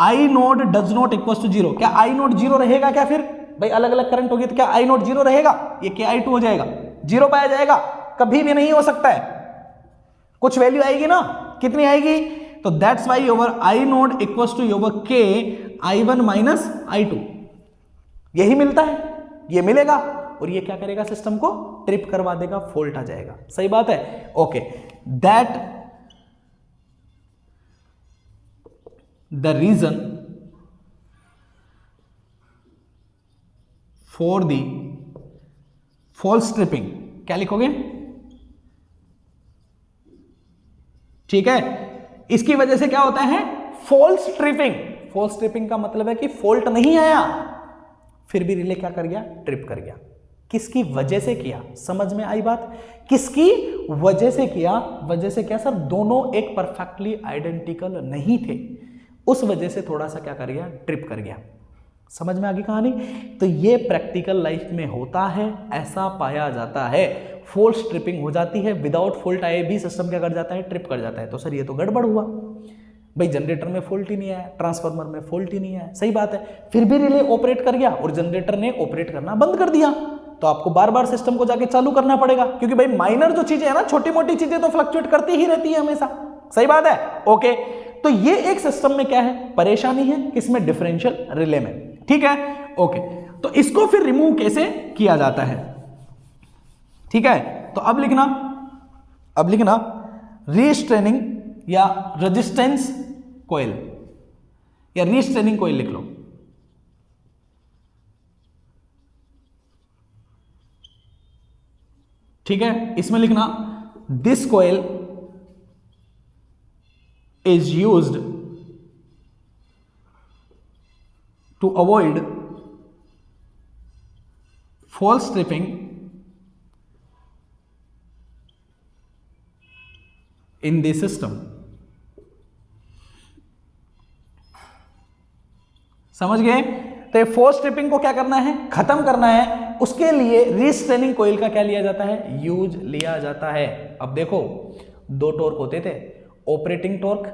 I naught does not equal to 0। क्या I नोड 0 रहेगा क्या? फिर भाई अलग अलग करंट होगी तो क्या I नोड 0 रहेगा? ये KI2 हो जाएगा, 0 पाया जाएगा, कभी भी नहीं हो सकता है, कुछ वैल्यू आएगी ना, कितनी आएगी? तो that's why your I naught equal to your KI1 minus I2, यही मिलता है, ये मिलेगा और ये क्या करेगा, सिस्टम को ट्रिप करवा देगा, फॉल्ट आ जाएगा। सही बात है? Okay, that the reason for the false tripping, क्या लिखोगे, ठीक है, इसकी वजह से क्या होता है, फॉल्स ट्रिपिंग। फॉल्स ट्रिपिंग का मतलब है कि फॉल्ट नहीं आया, फिर भी रिले क्या कर गया, ट्रिप कर गया। किसकी वजह से किया? समझ में आई बात? किसकी वजह से किया? वजह से क्या सर, दोनों एक परफेक्टली आइडेंटिकल नहीं थे, उस वजह से थोड़ा सा क्या कर गया, ट्रिप कर गया। समझ में आ गई कहानी? तो ये प्रैक्टिकल लाइफ में होता है, ऐसा पाया जाता है, फॉल्स ट्रिपिंग हो जाती है, विदाउट फॉल्ट आए भी सिस्टम क्या कर जाता है, ट्रिप कर जाता है। तो सर ये तो गड़बड़ हुआ भाई, जनरेटर में फॉल्ट ही नहीं आया, ट्रांसफार्मर में फॉल्ट ही नहीं आया। सही बात है, फिर भी रिले ऑपरेट कर गया और जनरेटर ने ऑपरेट करना बंद कर दिया, तो आपको बार बार सिस्टम को जाके चालू करना पड़ेगा, क्योंकि भाई माइनर जो चीजें है ना, छोटी मोटी चीजें तो फ्लक्चुएट करती ही रहती है हमेशा। सही बात है? ओके, तो ये एक सिस्टम में क्या है, परेशानी है, किसमें, डिफरेंशियल रिले में। ठीक है, ओके, तो इसको फिर रिमूव कैसे किया जाता है, ठीक है, तो अब लिखना रीस्ट्रेनिंग या रेजिस्टेंस कॉइल, या रीस्ट्रेनिंग कॉइल लिख लो। ठीक है, इसमें लिखना this coil is used to avoid false tripping in the system. समझ गए? तो ये फॉल्स ट्रिपिंग को क्या करना है, खत्म करना है, उसके लिए रीस्ट्रेनिंग कॉइल का क्या लिया जाता है, यूज लिया जाता है। अब देखो, दो टॉर्क होते थे ऑपरेटिंग टॉर्क,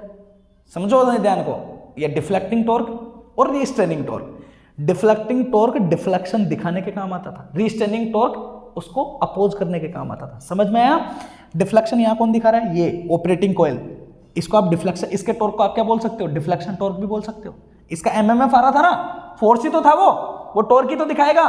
समझो ध्यान को, या डिफ्लेक्टिंग टॉर्क और रीस्ट्रेनिंग टॉर्क। डिफ्लेक्टिंग टॉर्क डिफ्लेक्शन दिखाने के काम आता था, रीस्ट्रेनिंग टॉर्क उसको अपोज करने के काम आता था। समझ में आया? डिफ्लेक्शन यहां कौन दिखा रहा है? ये ऑपरेटिंग कॉइल, इसको आप डिफ्लेक्शन, इसके टॉर्क को आप क्या बोल सकते हो? डिफ्लेक्शन टॉर्क भी बोल सकते हो। इसका एमएमएफ आ रहा था ना, फोर्स ही तो था वो टॉर्क ही तो दिखाएगा।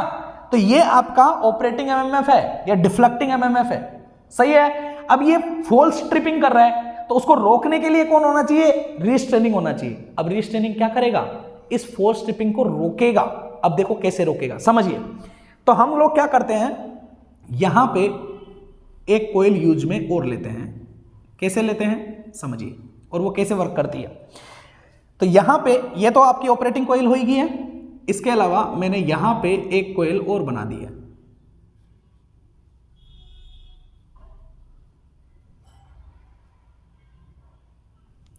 तो ये आपका ऑपरेटिंग एमएमएफ है या डिफ्लेक्टिंग एमएमएफ है, सही है। अब ये फॉल्स ट्रिपिंग कर रहा है तो उसको रोकने के लिए कौन होना चाहिए? रीस्ट्रेनिंग होना चाहिए। अब रीस्ट्रेनिंग क्या करेगा? इस फॉल्स ट्रिपिंग को रोकेगा। अब देखो कैसे रोकेगा, समझिए। तो हम लोग क्या करते हैं, यहां पे एक कोयल यूज में और लेते हैं। कैसे लेते हैं समझिए, और वो कैसे वर्क करती है। तो यहां पे ये तो आपकी ऑपरेटिंग कोयल होगी है, इसके अलावा मैंने यहां पे एक कोयल और बना दी है।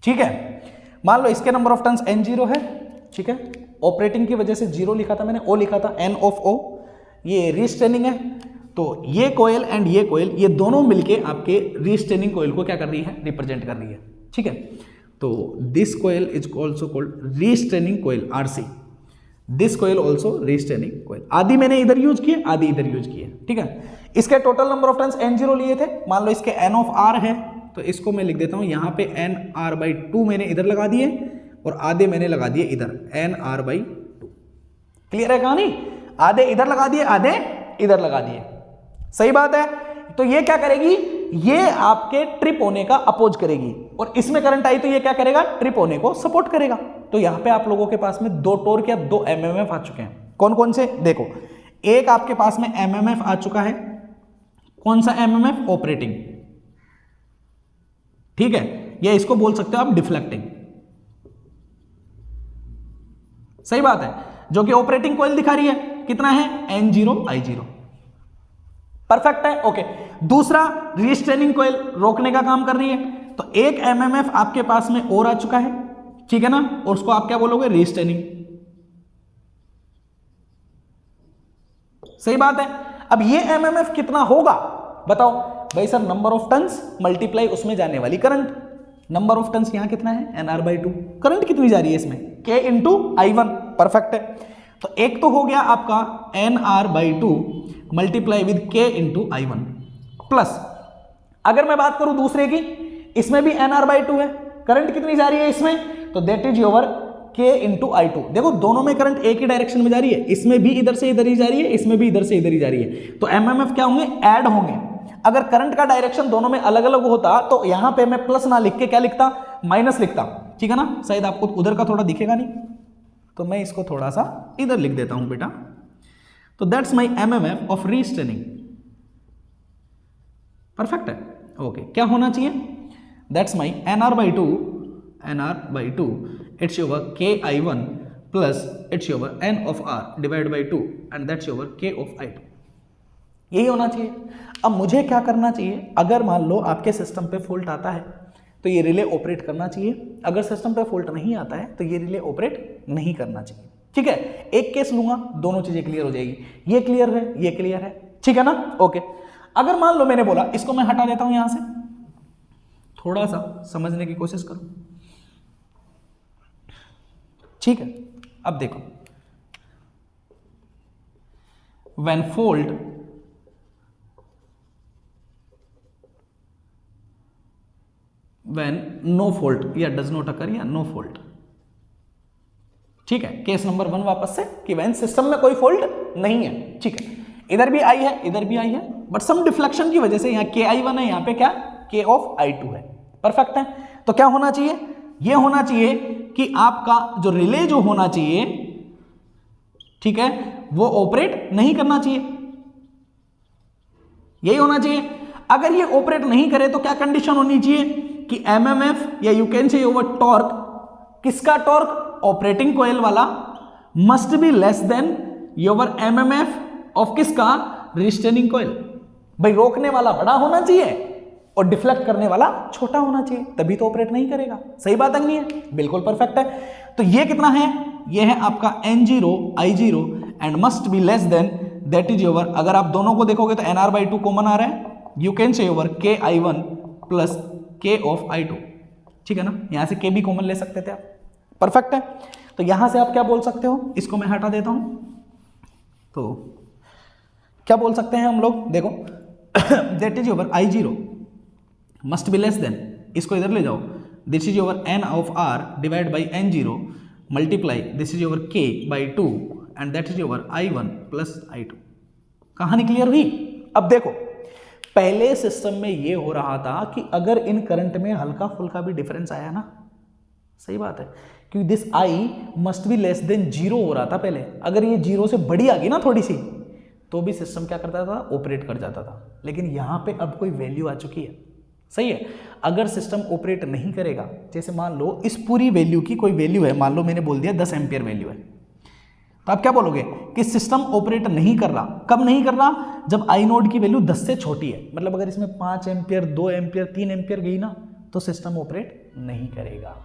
ठीक है, मान लो इसके नंबर ऑफ टर्न्स n0 है, ठीक है। ऑपरेटिंग की वजह से 0 लिखा था मैंने, O लिखा था, n ऑफ O। ये रीस्ट्रेनिंग है, तो ये कोयल एंड ये कोयल, ये दोनों मिलके आपके रीस्ट्रेनिंग कोयल को क्या कर रही है? रिप्रेजेंट कर रही है, ठीक है। तो this coil is also called restraining coil, RC। This coil also restraining coil. आदि मैंने इधर यूज किए, आदि इधर यूज किए, ठीक है। इसके total number of turns n0 लिए थे। मान लो इसके n ऑफ R है, तो इसको मैं लिख देता हूं यहां पे nr/2 मैंने इधर लगा दिए और आधे मैंने लगा दिए इधर, nr/2। क्लियर है कहानी? आधे इधर लगा दिए, आधे इधर लगा दिए, सही बात है। तो ये क्या करेगी? ये आपके ट्रिप होने का अपोज करेगी, और इसमें करंट आई तो ये क्या करेगा? ट्रिप होने को सपोर्ट करेगा। तो यहां पे आप लोगों के पास में 2 टॉर्क या 2 एमएमएफ आ चुके हैं। कौन कौन से? देखो, एक आपके पास में एमएमएफ आ चुका है। कौन सा एमएमएफ? ऑपरेटिंग, ठीक है, या इसको बोल सकते हो आप डिफ्लेक्टिंग, सही बात है, जो कि ऑपरेटिंग कॉइल दिखा रही है। कितना है? n0 I0, परफेक्ट है, ओके। दूसरा रीस्ट्रेनिंग कॉइल रोकने का काम कर रही है, तो एक एमएमएफ आपके पास में और आ चुका है, ठीक है ना, और उसको आप क्या बोलोगे? रीस्ट्रेनिंग, सही बात है। अब ये एमएमएफ कितना होगा बताओ भाई sir? Number of turns multiply उसमें जाने वाली करंट। नंबर ऑफ टर्न्स यहां कितना है? nr/2। करंट कितनी जा रही है इसमें? k इंटू I1, परफेक्ट है। तो एक तो हो गया आपका nr/2 multiply with k into I1 plus, अगर मैं बात करूं दूसरे की, इसमें भी nr/2 है, करंट कितनी जा रही है इसमें? तो that is your k into I2। देखो दोनों में करंट एक ही डायरेक्शन में जा रही है, इसमें भी इधर से इधर ही जा रही है, इसमें भी इधर से इधर ही जा रही है। तो एमएमएफ क्या होंगे? ऐड होंगे। अगर करंट का डायरेक्शन दोनों में अलग अलग होता तो यहां पे मैं प्लस ना लिख के क्या लिखता? माइनस लिखता, ठीक है ना। शायद आपको उधर का थोड़ा दिखेगा नहीं, तो मैं इसको थोड़ा सा इधर लिख देता हूं बेटा। तो that's my MMF of restraining, perfect है, ओके। क्या होना चाहिए? That's my nr/2, it's your k_I1 plus it's your n of r divide by 2 and that's your k of I2। यही होना चाहिए। अब मुझे क्या करना चाहिए? अगर मान लो आपके सिस्टम पे फॉल्ट आता है तो ये रिले ऑपरेट करना चाहिए, अगर सिस्टम पे फॉल्ट नहीं आता है तो ये रिले ऑपरेट नहीं करना चाहिए, ठीक है। एक केस लूंगा, दोनों चीजें क्लियर हो जाएगी। ये क्लियर है, ये क्लियर है, ठीक है ना, ओके। अगर मान लो मैंने बोला, इसको मैं हटा देता हूं यहां से, थोड़ा सा समझने की कोशिश करो, ठीक है। अब देखो, when fault when no fault या does not occur या no fault, ठीक है। केस नंबर 1 वापस से कि when सिस्टम में कोई फॉल्ट नहीं है, ठीक है। इधर भी आई है, इधर भी आई है, बट सम डिफ्लेक्शन की वजह से यहाँ k_I1 है, यहाँ पे क्या k ऑफ I2 है, परफेक्ट है। तो क्या होना चाहिए? ये होना चाहिए कि आपका जो रिले जो होना चाहिए, ठीक है, वो ऑपरेट नहीं करना चाहिए, यही होना चाहिए। अगर ये ऑपरेट नहीं करे तो क्या कंडीशन होनी चाहिए कि एमएमएफ या you can say your torque, किसका टॉर्क? ऑपरेटिंग कॉइल वाला, must be less than your MMF of किसका? Restraining coil. भाई रोकने वाला बड़ा होना चाहिए और डिफ्लेक्ट करने वाला छोटा होना चाहिए, तभी तो ऑपरेट नहीं करेगा। सही बात है नहीं है? बिल्कुल परफेक्ट है। तो ये कितना है? ये है आपका n0 I0 and must be less then, that is your, अगर आप दोनों को देखोगे तो nr/2 कॉमन आ रहा है, you can say your k_I1 plus k of I2, ठीक है ना, यहाँ से के भी कॉमन ले सकते थे आप, परफेक्ट है। तो यहाँ से आप क्या बोल सकते हो, इसको मैं हटा देता हूँ, तो क्या बोल सकते हैं हम लोग, देखो that is your I0 must be less then, इसको इधर ले जाओ, this is your n of r divide by n0 multiply this is your k by 2 and that is your I1 plus I2। कहानी क्लियर हुई। अब देखो पहले system में ये हो रहा था कि अगर इन करंट में हल्का फुल्का भी डिफरेंस आया ना, सही बात है, क्योंकि this I must be less then 0 हो रहा था पहले, अगर ये 0 से बड़ी आ गई ना थोड़ी सी, तो भी सिस्टम क्या करता था, ऑपरेट कर जाता था। लेकिन यहां पे अब कोई वैल्यू आ चुकी है, सही है। अगर सिस्टम ऑपरेट नहीं करेगा, जैसे मान लो इस पूरी वैल्यू की कोई वैल्यू है, मान लो मैंने बोल दिया 10 एम्पियर वैल्यू है, तो आप क्या बोलोगे कि सिस्टम ऑपरेट नहीं कर रहा। कब नहीं कर रहा, जब आई नोड की वैल्यू 10 से छोटी है, मतलब अगर इसमें 5 एम्पियर 2 एम्पियर 3 एम्पियर गई ना, तो सिस्टम ऑपरेट नहीं करेगा।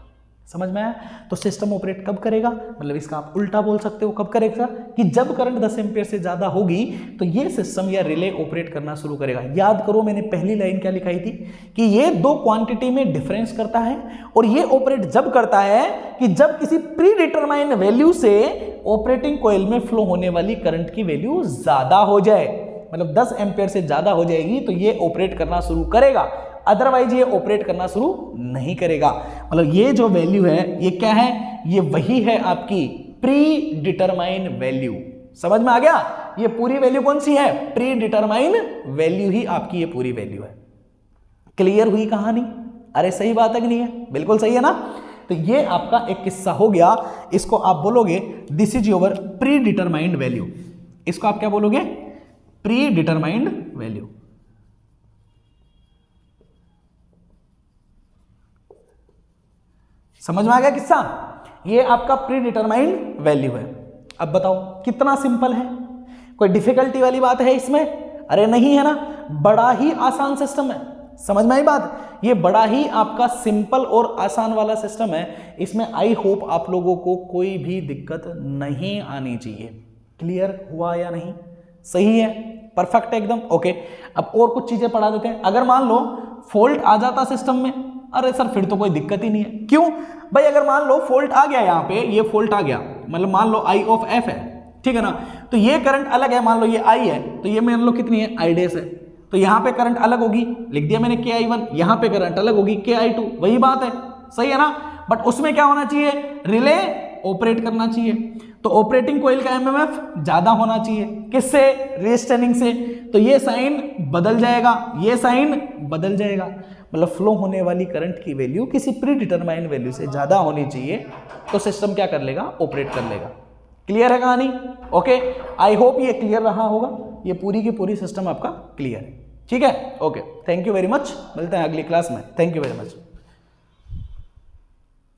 समझ में आया। तो सिस्टम ऑपरेट कब करेगा, मतलब इसका आप उल्टा बोल सकते हो, कब करेगा कि जब करंट 10 एम्पियर से ज्यादा होगी तो ये सिस्टम या रिले ऑपरेट करना शुरू करेगा। याद करो मैंने पहली लाइन क्या लिखाई थी कि ये दो क्वांटिटी में डिफरेंस करता है, और ये ऑपरेट जब करता है कि जब किसी प्री डिटरमाइंड वैल्यू से ऑपरेटिंग कॉइल में फ्लो होने वाली करंट की वैल्यू ज्यादा हो जाए, मतलब 10 एम्पियर से ज्यादा हो जाएगी तो ये ऑपरेट करना शुरू करेगा, अदरवाइज ये ऑपरेट करना शुरू नहीं करेगा। मतलब ये जो वैल्यू है ये क्या है, ये वही है आपकी प्री डिटरमाइन वैल्यू। समझ में आ गया, ये पूरी वैल्यू कौन सी है, प्री डिटरमाइन वैल्यू ही आपकी ये पूरी वैल्यू है। क्लियर हुई कहानी। अरे सही बात है कि नहीं है, बिल्कुल सही है ना। तो ये आपका एक किस्सा हो गया, इसको आप बोलोगे this is your pre determined value. इसको आप क्या बोलोगे, प्री डिटरमाइंड वैल्यू। समझ में आ गया किस्सा, ये आपका प्री डिटरमाइंड वैल्यू है। अब बताओ कितना सिंपल है, कोई डिफिकल्टी वाली बात है इसमें, अरे नहीं है ना, बड़ा ही आसान सिस्टम है। समझ में आई बात, ये बड़ा ही आपका सिंपल और आसान वाला सिस्टम है। इसमें आई होप आप लोगों को कोई भी दिक्कत नहीं आनी चाहिए। क्लियर हुआ या नहीं, सही है, परफेक्ट एकदम ओके। अब और कुछ चीजें पढ़ा देते हैं। अगर मान लो फॉल्ट आ जाता सिस्टम में, अरे सर फिर तो कोई दिक्कत ही नहीं है। क्यों भाई, अगर मान लो फॉल्ट आ गया, यहाँ पे ये फॉल्ट आ गया, मतलब मान लो I ऑफ F है, ठीक है ना, तो ये करंट अलग है, मान लो ये I है, तो ये मान लो कितनी है, I डैश है, तो यहाँ पे करंट अलग होगी, लिख दिया मैंने KI1, यहाँ पे करंट अलग होगी KI2, वही बात है, सही है ना। बट उसमें क्या होना चाहिए, रिले ऑपरेट करना चाहिए, तो ऑपरेटिंग कॉइल का MMF ज्यादा होना चाहिए, किससे, रेजिस्टेंस से, तो ये साइन बदल जाएगा, ये साइन बदल जाएगा, मतलब फ्लो होने वाली करंट की वैल्यू किसी प्री डिटरमाइंड वैल्यू से ज्यादा होनी चाहिए, तो सिस्टम क्या कर लेगा, ऑपरेट कर लेगा। क्लियर है कहानी, ओके। आई होप ये क्लियर रहा होगा, ये पूरी की पूरी सिस्टम आपका क्लियर है, ठीक है, okay. Thank you very much, मिलते हैं अगली क्लास में, थैंक यू वेरी मच।